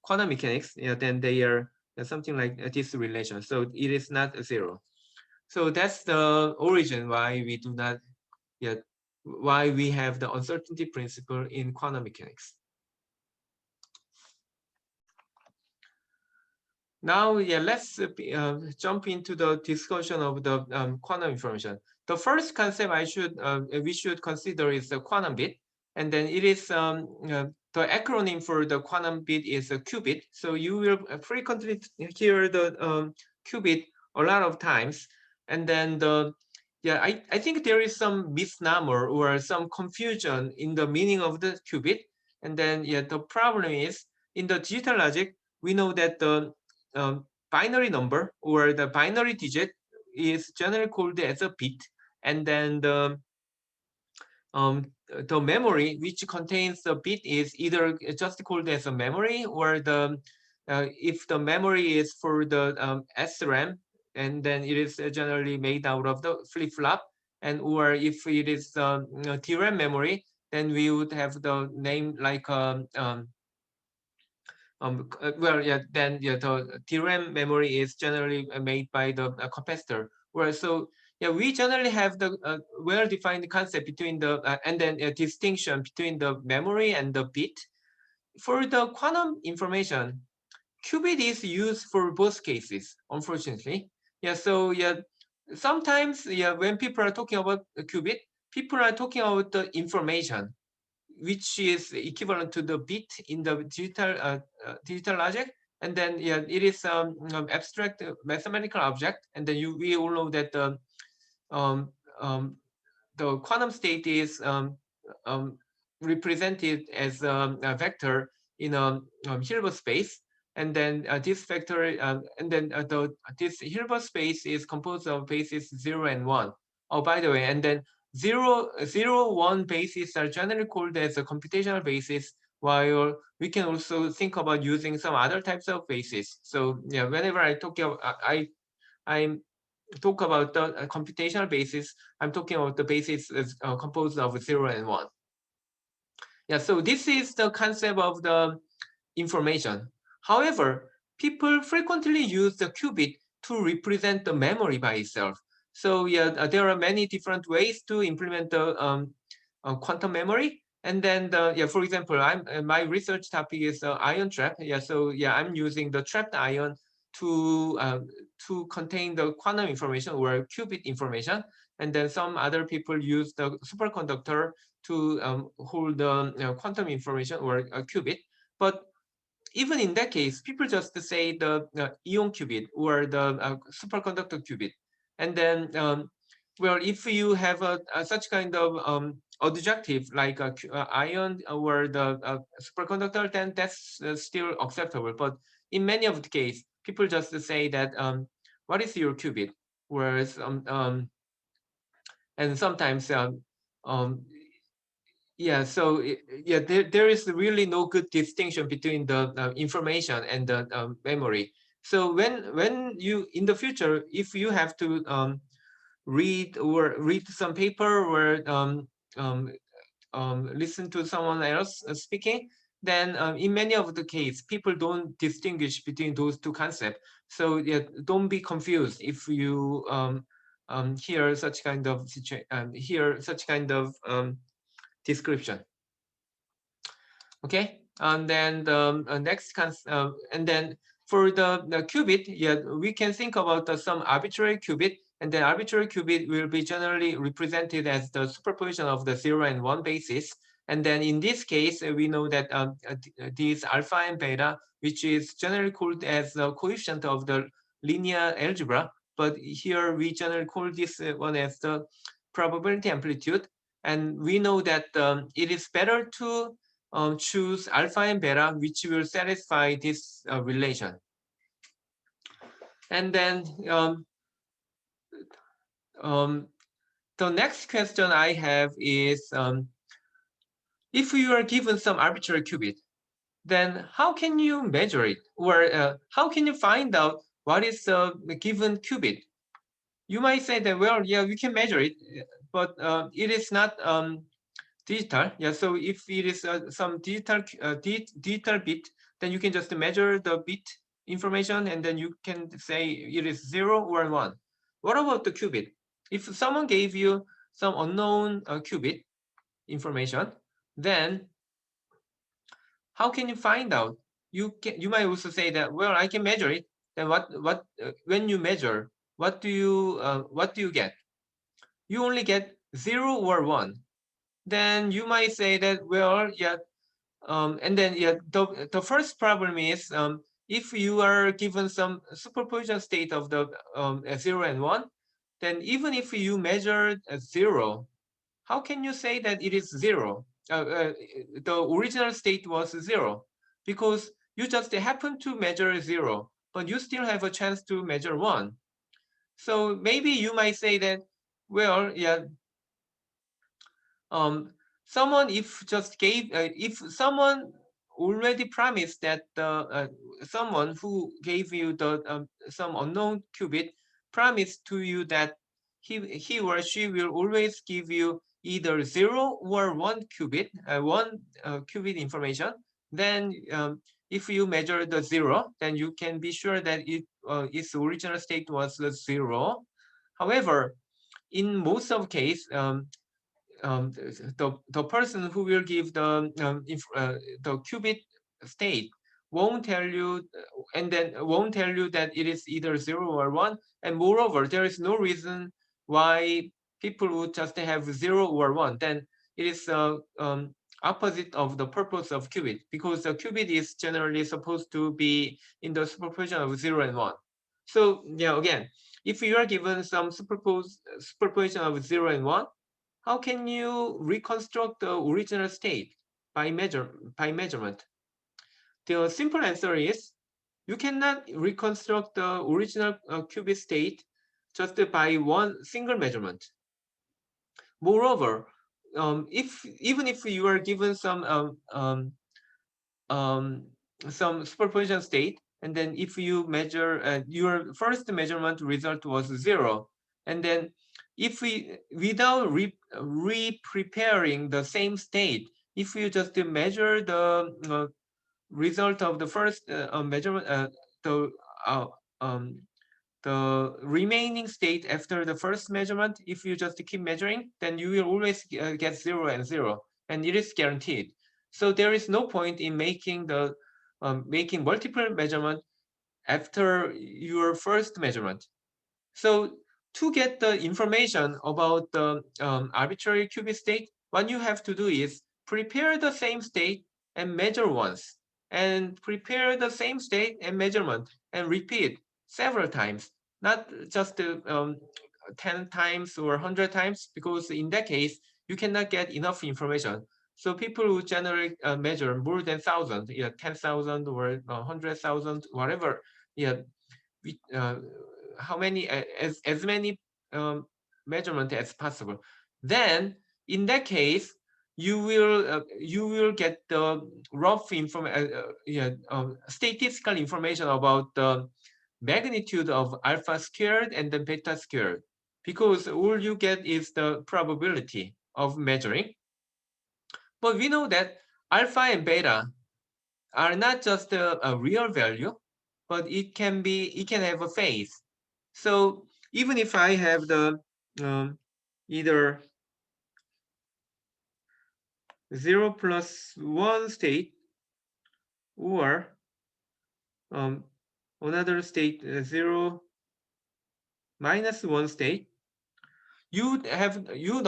quantum mechanics, then they are something like this relation. So it is not zero. So that's the origin why we do not why we have the uncertainty principle in quantum mechanics. Now, let's jump into the discussion of the quantum information. The first concept we should consider is the quantum bit, and then it is the acronym for the quantum bit is a qubit. So you will frequently hear the qubit a lot of times, and then I think there is some misnomer or some confusion in the meaning of the qubit, and then the problem is in the digital logic we know that the binary number or the binary digit is generally called as a bit, and then the memory which contains the bit is either just called as a memory, or the if the memory is for the SRAM, and then it is generally made out of the flip-flop, and or if it is DRAM memory, then we would have the name like then the DRAM memory is generally made by the capacitor. So we generally have the well-defined concept between the and then a distinction between the memory and the bit. For the quantum information, qubit is used for both cases, unfortunately. So sometimes when people are talking about a qubit, people are talking about the information, which is equivalent to the bit in the digital logic, and then it is abstract mathematical object, and then we all know that um, the quantum state is represented as a vector in a Hilbert space, and then this vector and then this Hilbert space is composed of bases 0 and 1. Oh, by the way, and then 0, 1 bases are generally called as a computational basis, while we can also think about using some other types of bases. So whenever I talk about I talk about the computational basis, I'm talking about the basis is composed of 0 and 1. So this is the concept of the information. However, people frequently use the qubit to represent the memory by itself. So there are many different ways to implement the quantum memory. And then for example, my research topic is ion trap. So I'm using the trapped ion to contain the quantum information or qubit information. And then some other people use the superconductor to hold the quantum information or a qubit. But even in that case, people just say the ion qubit or the superconductor qubit. And then, well, if you have such kind of adjective like ion or the superconductor, then that's still acceptable. But in many of the case, people just say that what is your qubit? Whereas and sometimes so there is really no good distinction between the information and the memory. So when you in the future, if you have to read some paper or listen to someone else speaking, then in many of the case, people don't distinguish between those two concepts. So yeah, don't be confused if you hear such kind of description. Okay, and then the and then for the qubit, yeah, we can think about some arbitrary qubit, and then arbitrary qubit will be generally represented as the superposition of the 0 and 1 basis. And then in this case, we know that these alpha and beta, which is generally called as the coefficient of the linear algebra, but here we generally call this one as the probability amplitude. And we know that it is better to choose alpha and beta, which will satisfy this relation. And then the next question I have is, if you are given some arbitrary qubit, then how can you measure it? Or how can you find out what is the given qubit? You might say that, well, yeah, we can measure it, but it is not digital. Yeah, so if it is some digital bit, then you can just measure the bit information and then you can say it is 0 or 1. What about the qubit? If someone gave you some unknown qubit information, then how can you find out? You might also say that, well, I can measure it. Then when you measure, what do you get? You only get 0 or 1. Then you might say that, well, yeah, and then yeah, the first problem is, if you are given some superposition state of the 0 and 1, then even if you measure 0, how can you say that it is 0? The original state was 0 because you just happen to measure 0, but you still have a chance to measure 1. So maybe you might say that, well, yeah, someone if someone already promised that someone who gave you the some unknown qubit promised to you that he or she will always give you either 0 or 1 qubit, information, then if you measure the 0, then you can be sure that its original state was 0. However, in most of case, the person who will give the qubit state won't tell you, and then won't tell you that it is either 0 or 1. And moreover, there is no reason why people would just have 0 or 1. Then it is opposite of the purpose of qubit, because the qubit is generally supposed to be in the superposition of 0 and 1. So yeah, again, if you are given some superposition of 0 and 1, how can you reconstruct the original state by measurement? The simple answer is, you cannot reconstruct the original qubit state just by one single measurement. Moreover, even if you are given some superposition state, and then if you measure your first measurement result was 0, and then if without re-preparing the same state, if you just measure the result of the first measurement, uh, um, the remaining state after the first measurement, if you just keep measuring, then you will always get 0 and 0, and it is guaranteed. So there is no point in making multiple measurement after your first measurement. So to get the information about the arbitrary qubit state, what you have to do is prepare the same state and measure once, and prepare the same state and measurement and repeat several times, not just 10 times or 100 times, because in that case, you cannot get enough information. So people who generally measure more than 1,000, 10,000 or 100,000, whatever, yeah, how many as many measurement as possible. Then in that case, you will get the rough statistical information about the magnitude of alpha squared and the beta squared, because all you get is the probability of measuring. But we know that alpha and beta are not just a real value, but it can have a phase. So even if I have the either 0 plus 1 state or another state 0 minus 1 state, you'd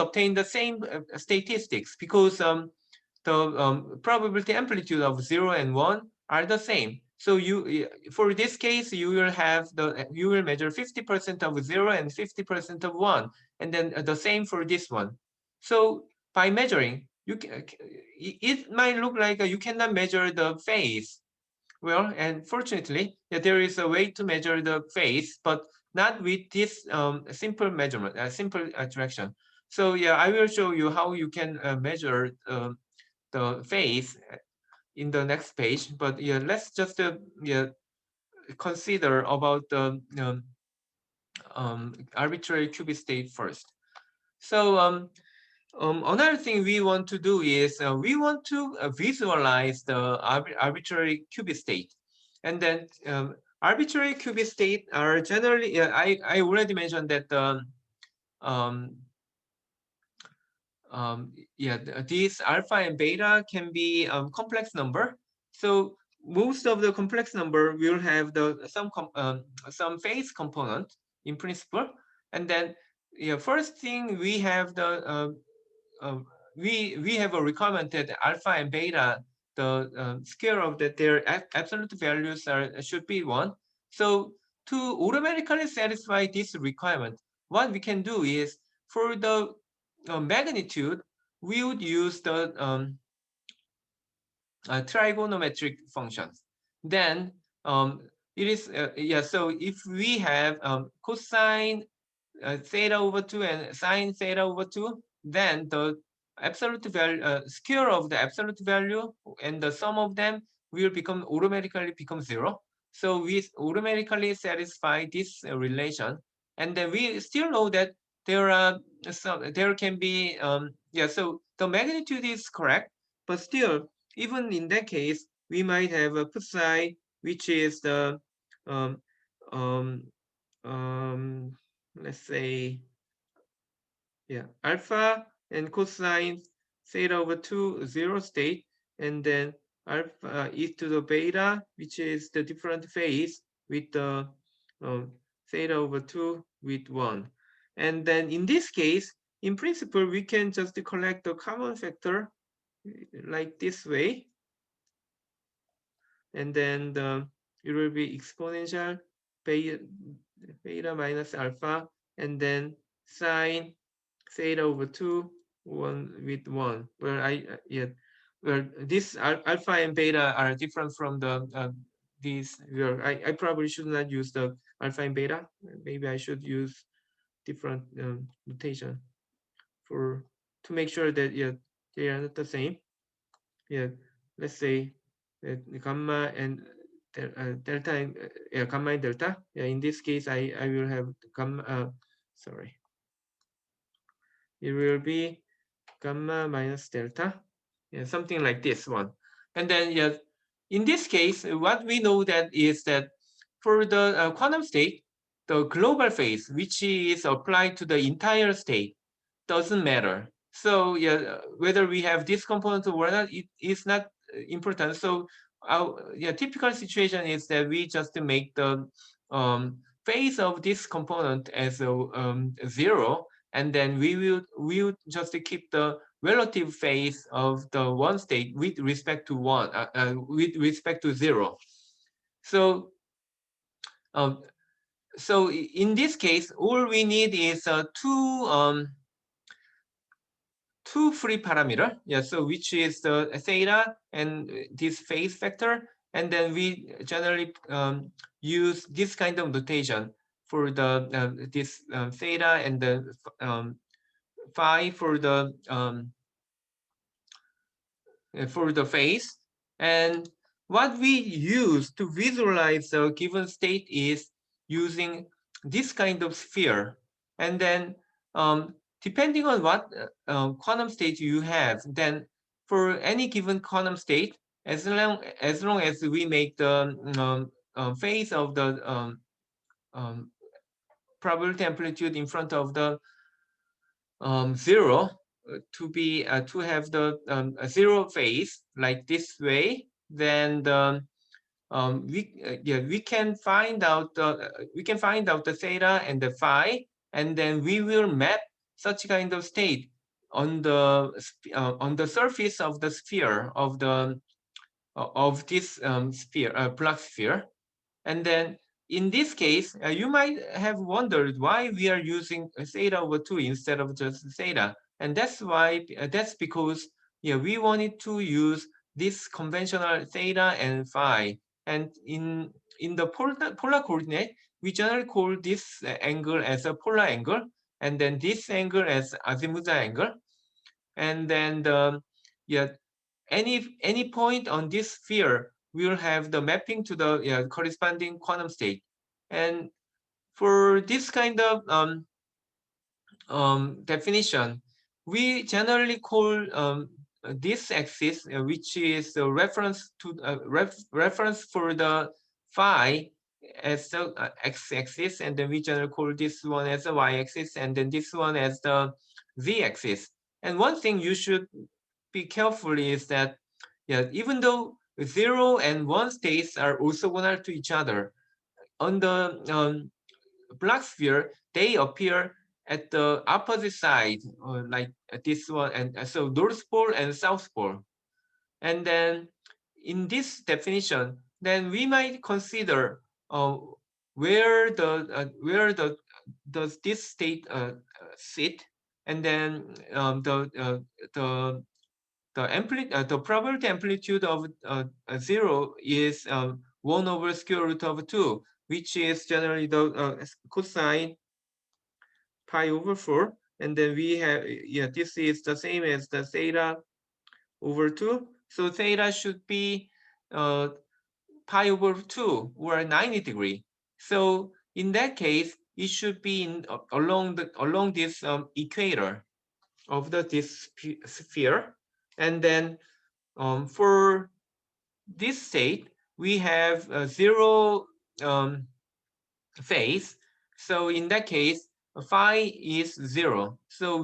obtain the same statistics, because the probability amplitude of 0 and 1 are the same. So for this case, you will measure 50% of 0 and 50% of 1, and then the same for this one. So by measuring, it might look like you cannot measure the phase. Well, and fortunately, there is a way to measure the phase, but not with this simple measurement, simple direction. So yeah, I will show you how you can measure the phase in the next page. But yeah, let's just consider about the arbitrary qubit state first. So another thing we want to do is we want to visualize the arbitrary qubit state. And then arbitrary qubit state are generally, I already mentioned that these alpha and beta can be complex number. So most of the complex number will have some phase component in principle. And then first thing we have we have a requirement that alpha and beta, the scale of that their absolute values should be 1. So to automatically satisfy this requirement, what we can do is, for the magnitude, we would use the trigonometric functions. Then it is so if we have cosine theta over 2 and sine theta over 2, then the absolute value, square of the absolute value and the sum of them will automatically become 0. So we automatically satisfy this relation, and then we still know that there can be so the magnitude is correct, but still, even in that case, we might have a psi, which is the um, um, um, let's say, alpha and cosine theta over 2 0 state, and then alpha e to the beta, which is the different phase with the theta over 2 with 1. And then in this case, in principle, we can just collect the common factor like this way, and then it will be exponential beta minus alpha, and then sine theta over 2 1 with 1, where this alpha and beta are different from the these. Where I probably should not use the alpha and beta. Maybe I should use different notation to make sure that they are not the same. Let's say that gamma and delta and gamma and delta. In this case, I will have gamma. Sorry, it will be gamma minus delta, something like this one. And then in this case, what we know that is that for the quantum state, the global phase, which is applied to the entire state, doesn't matter. So whether we have this component or not, it is not important. So our typical situation is that we just make the phase of this component as a 0, and then we will just keep the relative phase of the one state with respect to with respect to 0. So so in this case, all we need is two free parameter, so which is the theta and this phase factor, and then we generally use this kind of notation for the this theta and the phi for the phase. And what we use to visualize a given state is using this kind of sphere. And then depending on what quantum state you have, then for any given quantum state, as long as we make the phase of the probability amplitude in front of the zero to have the zero phase like this way, then the we can find out the theta and the phi, and then we will map such kind of state on the surface of the sphere of this sphere, Planck sphere. And then in this case, you might have wondered why we are using theta over 2 instead of just theta. And that's why, that's because we wanted to use this conventional theta and phi. And in the polar coordinate, we generally call this angle as a polar angle, and then this angle as azimuthal angle. And then any point on this sphere will have the mapping to the corresponding quantum state. And for this kind of definition, we generally call this axis, which is the reference to reference for the phi, as the x-axis, and then we generally call this one as the y-axis, and then this one as the z-axis. And one thing you should be careful is that even though 0 and 1 states are orthogonal to each other, on the Planck sphere, they appear at the opposite side, like this one, and so North Pole and South Pole. And then in this definition, then we might consider where does this state sit, and then the probability amplitude of 0 is 1 over square root of 2, which is generally the cosine pi over 4. And then we have, this is the same as the theta over 2. So theta should be pi over 2 or 90 degree. So in that case, it should be along this equator of this sphere. And then for this state, we have a 0 phase. So in that case, phi is 0. So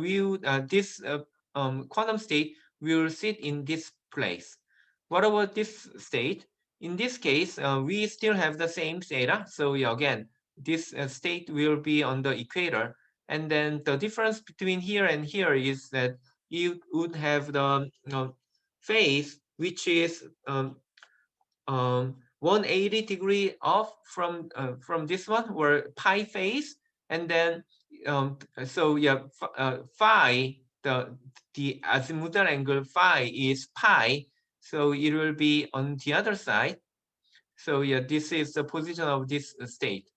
this quantum state will sit in this place. What about this state? In this case, we still have the same theta. So again, this state will be on the equator. And then the difference between here and here is that you would have the phase, which is 180 degree off from this one, or pi phase. And then so phi, the azimuthal angle phi is pi, so it will be on the other side. So this is the position of this state.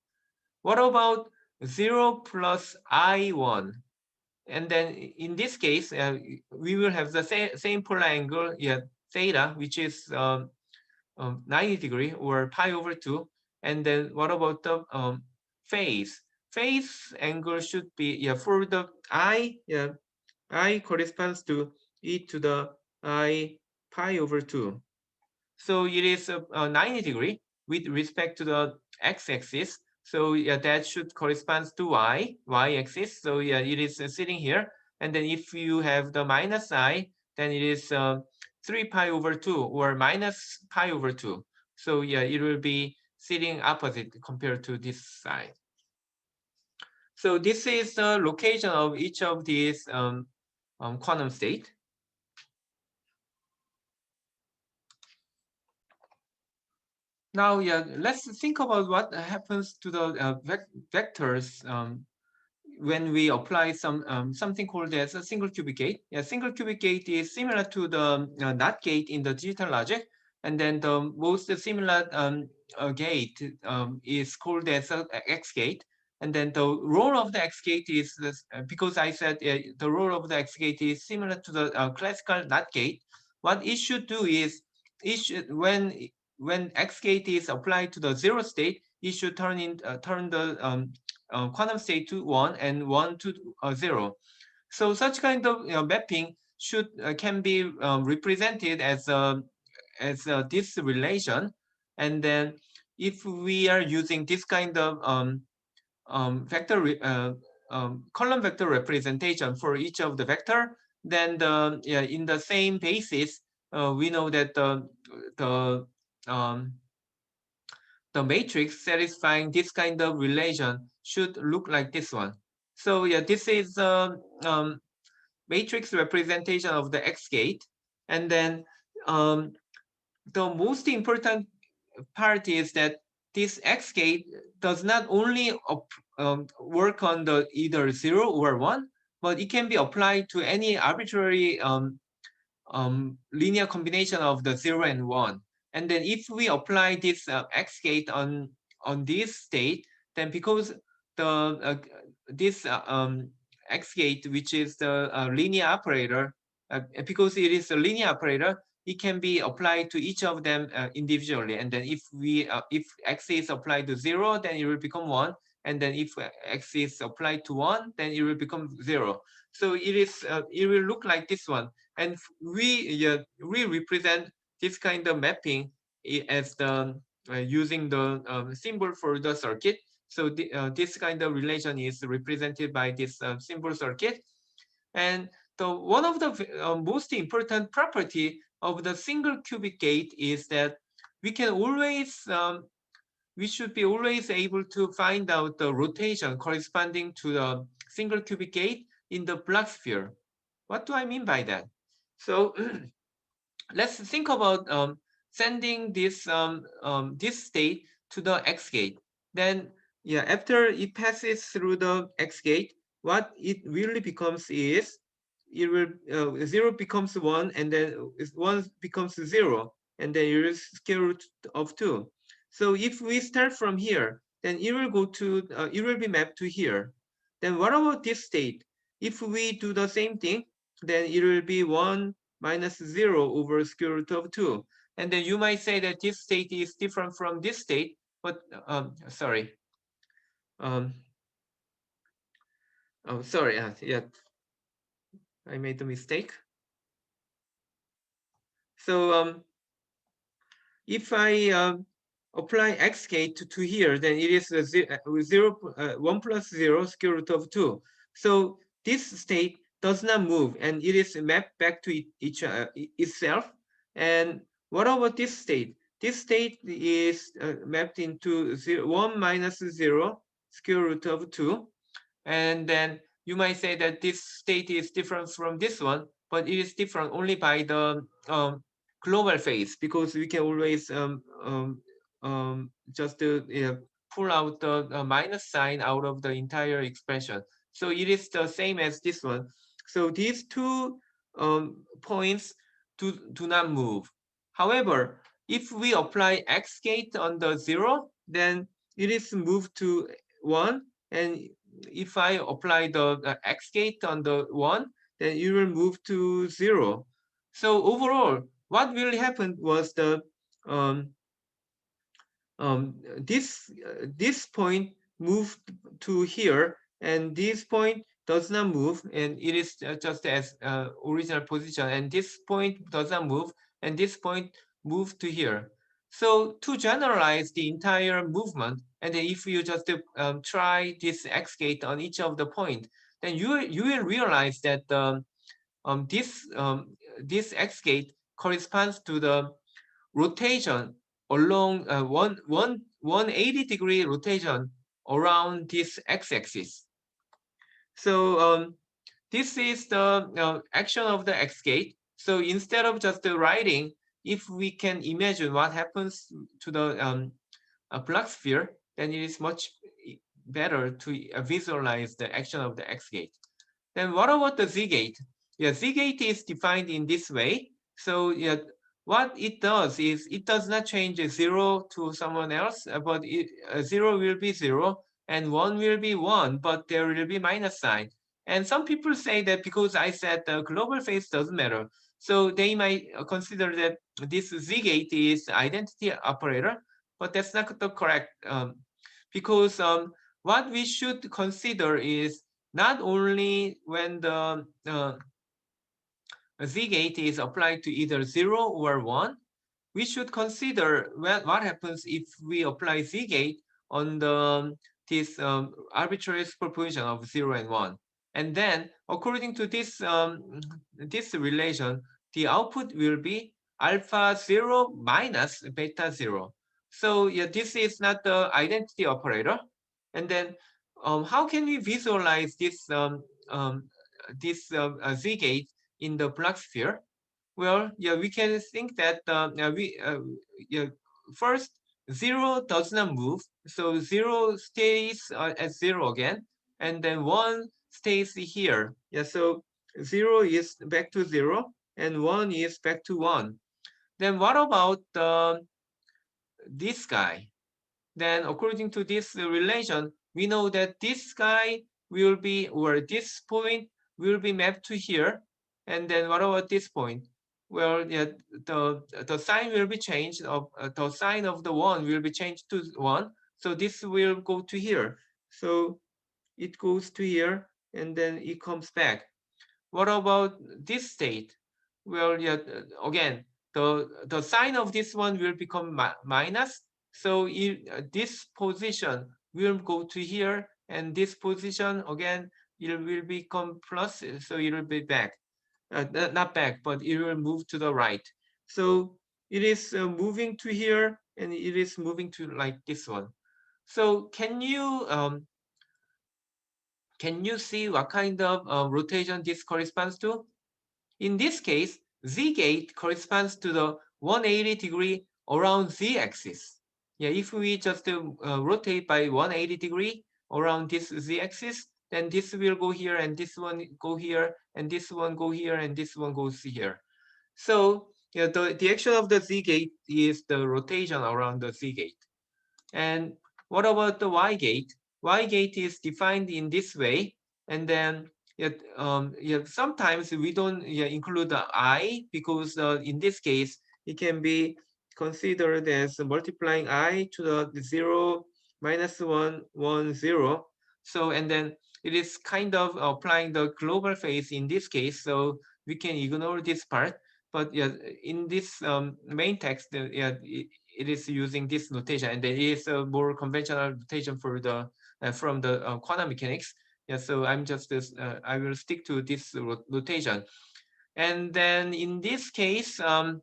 What about 0 plus I1? And then in this case, we will have the same polar angle, theta, which is 90 degree or pi over 2. And then what about the phase? Phase angle should be, for the I, I corresponds to e to the I pi over 2. So it is 90 degree with respect to the x-axis. So that should correspond to y-axis. So it is sitting here. And then if you have the minus I, then it is 3 pi over 2 or minus pi over 2. So it will be sitting opposite compared to this side. So this is the location of each of these quantum state. Now, let's think about what happens to the vectors when we apply something called as a single qubit gate. Single qubit gate is similar to the NOT gate in the digital logic, and then the most similar gate is called as a X gate. And then the role of the X gate is because I said the role of the X gate is similar to the classical NOT gate. What it should do is when X gate is applied to the 0 state, it should turn the quantum state to 1 and 1 to 0. So such kind of mapping can be represented as this relation, and then if we are using this kind of column vector representation for each of the vector, then in the same basis, we know that the um, the matrix satisfying this kind of relation should look like this one. So yeah, this is matrix representation of the X gate, and then the most important part is that this X gate does not only work on the either 0 or 1, but it can be applied to any arbitrary linear combination of the 0 and 1. And then if we apply this X gate on this state, then because the this X gate, which is the linear operator, because it is a linear operator, it can be applied to each of them individually. And then if X is applied to 0, then it will become 1. And then if X is applied to 1, then it will become 0. So it will look like this one. And we represent this kind of mapping as the using the symbol for the circuit. So this kind of relation is represented by this symbol circuit. And one of the most important property of the single qubit gate is that we can always we should be always able to find out the rotation corresponding to the single qubit gate in the Bloch sphere. What do I mean by that? So let's think about sending this this state to the X gate. Then yeah, after it passes through the X gate, what it really becomes is it will 0 becomes 1, and then 1 becomes 0, and then it is square root of 2. So if we start from here, then it will go to it will be mapped to here. Then what about this state? If we do the same thing, then it will be 1 minus 0 over square root of 2. And then you might say that this state is different from this state, but sorry. Oh, sorry. Yeah, I made a mistake. So if I apply X gate to here, then it is 1 plus 0 square root of 2. So this state does not move, and it is mapped back to itself. And what about this state? This state is mapped into 1 minus 0 square root of 2. And then you might say that this state is different from this one, but it is different only by the global phase, because we can always just pull out the minus sign out of the entire expression. So it is the same as this one. So these two points do not move. However, if we apply X gate on the 0, then it is moved to 1. And if I apply the X gate on the 1, then it will move to 0. So overall, what really happened was this point moved to here, and this point does not move, and it is just as original position, and this point does not move, and this point moved to here. So to generalize the entire movement, and then if you just try this X gate on each of the point, then you will realize that this X gate corresponds to the rotation along 180-degree rotation around this x-axis. So this is the action of the X gate. So instead of just writing, if we can imagine what happens to the Bloch sphere, then it is much better to visualize the action of the X gate. Then what about the Z gate? Yeah, Z gate is defined in this way. So yeah, what it does is it does not change 0 to someone else, but 0 will be 0 and 1 will be 1, but there will be minus sign. And some people say that because I said the global phase doesn't matter, so they might consider that this Z gate is identity operator, but that's not the correct, because what we should consider is not only when the Z gate is applied to either 0 or 1, we should consider what happens if we apply Z gate on the this arbitrary superposition of 0 and 1. And then according to this relation, the output will be alpha 0 minus beta 0. So yeah, this is not the identity operator. And then how can we visualize this Z gate in the Planck sphere? Well, yeah, we can think that yeah, first 0 does not move, so 0 stays at 0 again, and then 1 stays here. Yeah, so 0 is back to 0, and 1 is back to 1. Then what about this guy? Then according to this relation, we know that this guy will be, or this point will be mapped to here. And then what about this point? Well, yeah, the sign will be changed. The sign of the 1 will be changed to 1. So this will go to here. So it goes to here, and then it comes back. What about this state? Well, yeah, again, the sign of this one will become minus. So this position will go to here, and this position again, it will become plus. So it will be back, not back, but it will move to the right. So it is moving to here, and it is moving to like this one. So can you see what kind of rotation this corresponds to? In this case, Z gate corresponds to the 180 degree around Z axis. Yeah, if we just rotate by 180 degree around this Z axis, then this will go here, and this one go here, and this one go here, and this one goes here. So yeah, the action of the Z gate is the rotation around the Z gate. And what about the Y gate? Y gate is defined in this way, and then sometimes we don't include the I because in this case it can be considered as multiplying I to the 0 minus 1 1 0. So and then it is kind of applying the global phase in this case, so we can ignore this part. But yeah, in this main text, it is using this notation, and there is a more conventional notation for the from the quantum mechanics. Yeah, so I will stick to this notation. And then in this case, yeah,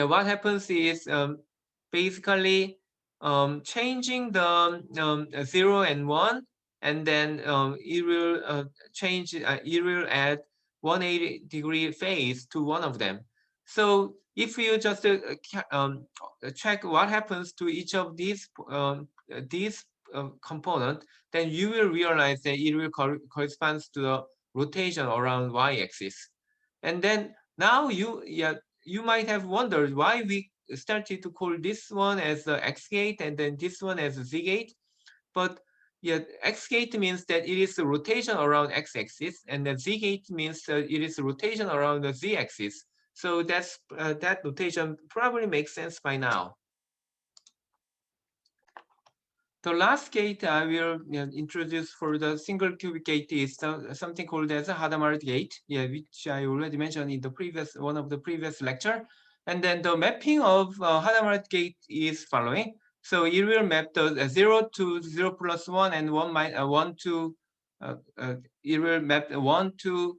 what happens is basically changing the 0 and 1, and then it will it will add 180 degree phase to one of them. So if you just check what happens to each of these component, then you will realize that it will corresponds to the rotation around y-axis. And then now you might have wondered why we started to call this one as the X gate and then this one as the Z gate. But yeah, X gate means that it is a rotation around X axis, and the Z gate means it is a rotation around the Z axis. So that notation probably makes sense by now. The last gate I will introduce for the single qubit gate is something called as a Hadamard gate, which I already mentioned in the one of the previous lecture. And then the mapping of Hadamard gate is following. So it will map the 0 to 0 plus 1 and 1 to it will map 1 to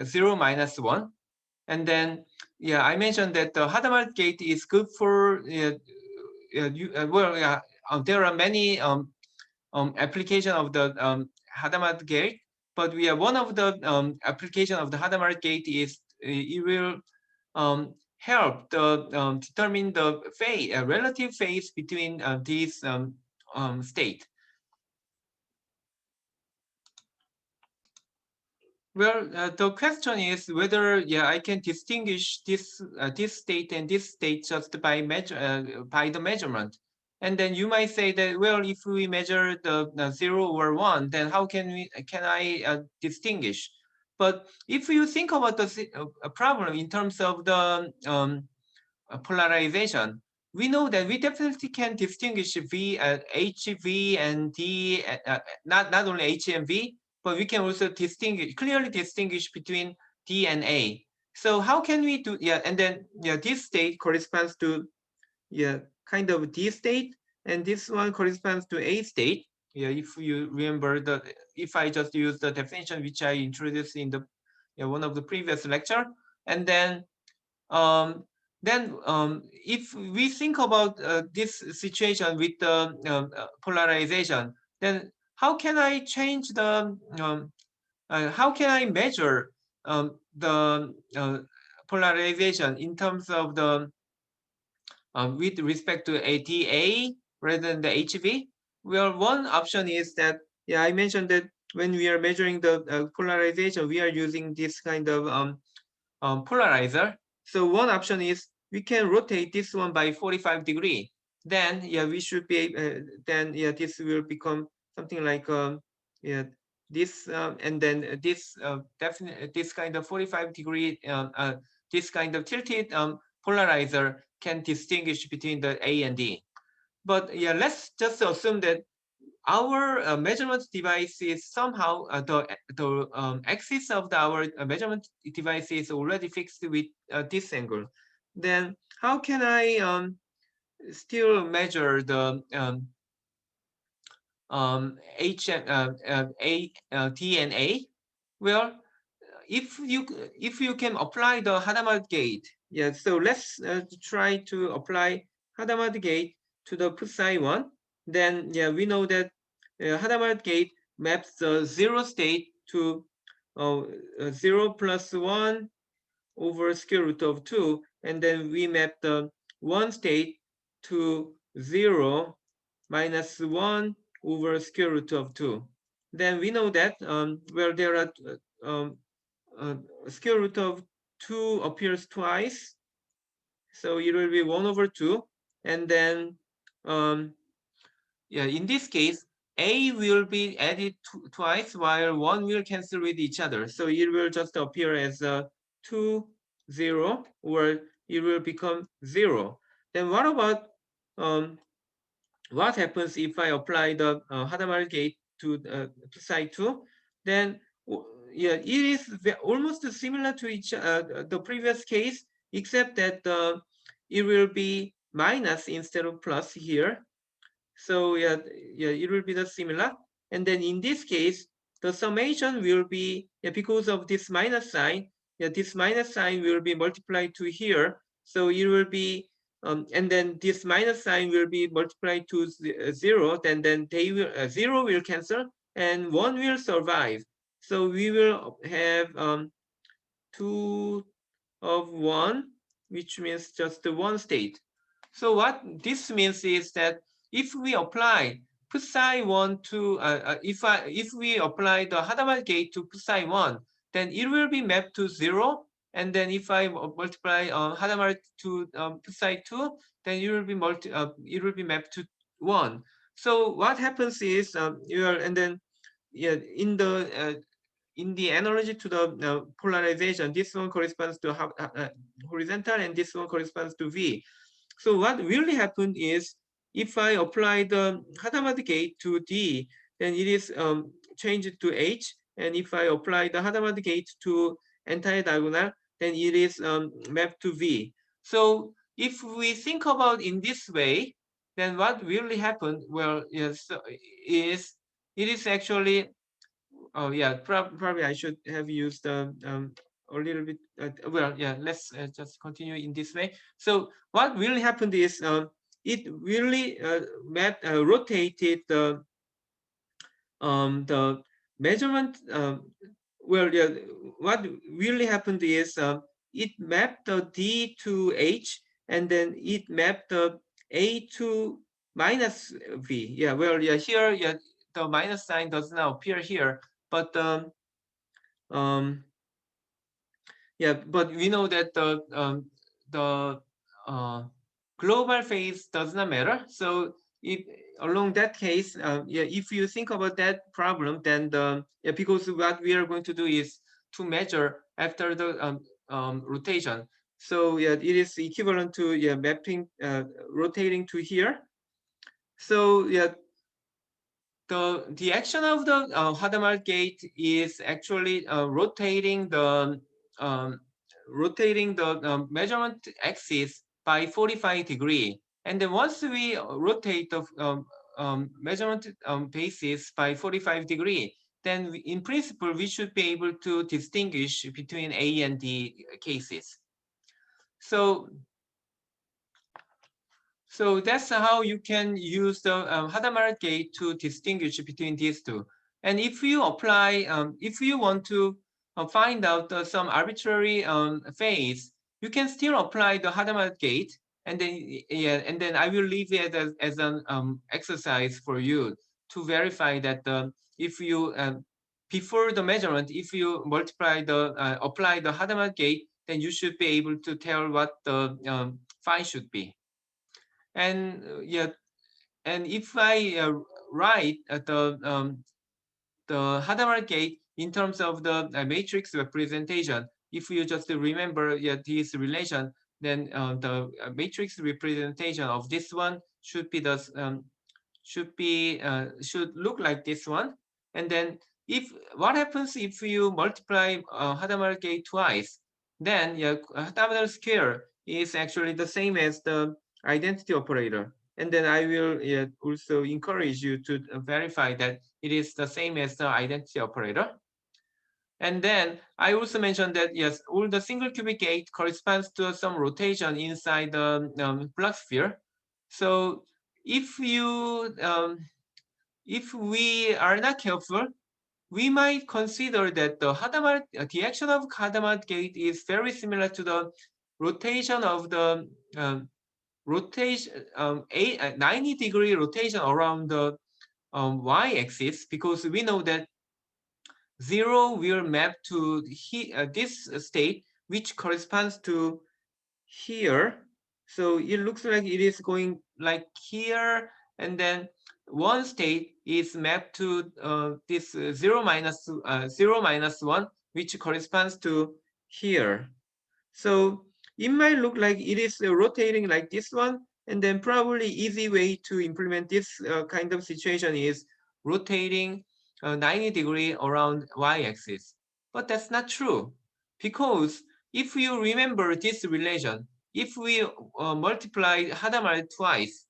0 minus 1. And then I mentioned that the Hadamard gate is good for there are many application of the Hadamard gate, but one of the application of the Hadamard gate is it will help the determine the phase, relative phase between these state. Well, the question is whether I can distinguish this state and this state just by the measurement. And then you might say that, well, if we measure the 0 or 1, then how can I distinguish? But if you think about the problem in terms of the polarization, we know that we definitely can distinguish V, HV and D, not only H and V, but we can also clearly distinguish between D and A. So how can we do, and then this state corresponds to kind of D state, and this one corresponds to A state. If you remember if I just use the definition which I introduced in the one of the previous lecture, and then if we think about this situation with the polarization, then how can I change how can I measure the polarization in terms of the with respect to ATA rather than the HV? Well, one option is that, I mentioned that when we are measuring the polarization, we are using this kind of polarizer. So one option is we can rotate this one by 45 degree. Then, we should be, this will become something like, this, and then this, definitely this kind of 45 degree, this kind of tilted polarizer can distinguish between the A and D. But let's just assume that our measurement device is somehow the axis of our measurement device is already fixed with this angle. Then how can I still measure the D and A? Well, if you can apply the Hadamard gate, so let's try to apply Hadamard gate to the psi one. Then we know that Hadamard gate maps the zero state to 0 plus 1 over square root of 2, and then we map the one state to 0 minus 1 over square root of 2. Then we know that where there are square root of 2 appears twice, so it will be 1 over 2, and then in this case A will be added twice while 1 will cancel with each other, so it will just appear as 2 0, or it will become 0. Then what about what happens if I apply the Hadamard gate to psi 2? Then it is almost similar to the previous case, except that it will be minus instead of plus here. So it will be the similar. And then in this case, the summation will be, because of this minus sign, this minus sign will be multiplied to here. So it will be, and then this minus sign will be multiplied to 0. Then they will 0 will cancel and 1 will survive. So we will have 2 of 1, which means just the one state. So what this means is that if we apply psi 1 to if we apply the Hadamard gate to psi 1, then it will be mapped to 0. And then if I multiply Hadamard to psi 2, then it will be mapped to 1. So what happens is and then in the analogy to the polarization, this one corresponds to horizontal and this one corresponds to V. So what really happened is, if I apply the Hadamard gate to D, then it is changed to H. And if I apply the Hadamard gate to anti-diagonal, then it is mapped to V. So if we think about in this way, then what really happened, well, yes, is it is actually, oh yeah, probably I should have used a little bit. Let's just continue in this way. So what really happened is it really rotated the measurement. What really happened is it mapped the D to H, and then it mapped the A to minus V. Here, the minus sign does not appear here, but but we know that the global phase does not matter. So if along that case, if you think about that problem, then because what we are going to do is to measure after the rotation. So yeah, it is equivalent to yeah mapping rotating to here. So yeah, the action of the Hadamard gate is actually um, rotating the measurement axis by 45 degree. And then once we rotate the measurement basis by 45 degree, then in principle we should be able to distinguish between A and D cases. So that's how you can use the Hadamard gate to distinguish between these two. And if you apply, if you want to find out some arbitrary phase, you can still apply the Hadamard gate. And then, yeah, and then I will leave it as an exercise for you to verify that if you before the measurement, if you multiply the apply the Hadamard gate, then you should be able to tell what the phi should be. And yeah, and if I write the Hadamard gate in terms of the matrix representation, if you just remember this relation, then the matrix representation of this one should be the should look like this one. And then if what happens if you multiply Hadamard gate twice, then Hadamard square is actually the same as the identity operator. And then I will also encourage you to verify that it is the same as the identity operator. And then I also mentioned that yes, all the single cubic gate corresponds to some rotation inside the Planck sphere. So if you if we are not careful, we might consider that the action of Hadamard gate is very similar to the rotation of the rotation 90-degree rotation around the y-axis, because we know that 0 will map to this state, which corresponds to here. So it looks like it is going like here, and then one state is mapped to this 0 minus 1, which corresponds to here. So it might look like it is rotating like this one, and then probably easy way to implement this kind of situation is rotating 90-degree around y-axis. But that's not true, because if you remember this relation, if we multiply Hadamard twice,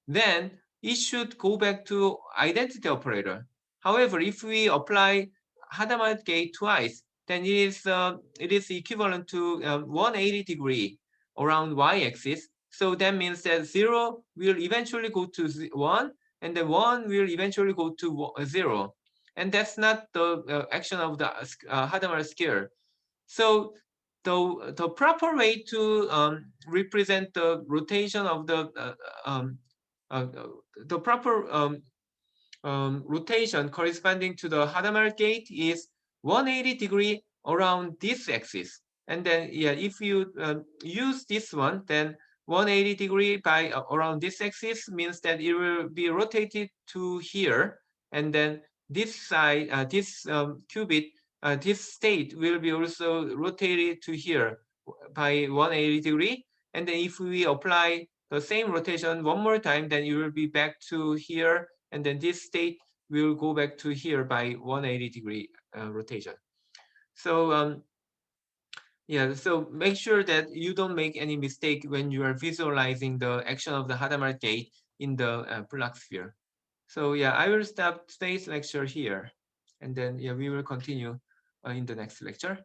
then it should go back to identity operator. However, if we apply Hadamard gate twice, then it is equivalent to 180 degree around y-axis. So that means that 0 will eventually go to 1, and then 1 will eventually go to 0. And that's not the action of the Hadamard square. So the proper way to represent the rotation of uh, the proper rotation corresponding to the Hadamard gate is 180 degree around this axis. And then if you use this one, then 180 degree by around this axis means that it will be rotated to here, and then this side, this qubit, this state will be also rotated to here by 180 degree. And then if we apply the same rotation one more time, then you will be back to here, and then this state will go back to here by 180 degree rotation. So so make sure that you don't make any mistake when you are visualizing the action of the Hadamard gate in the Planck sphere. So I will stop today's lecture here, and then we will continue in the next lecture.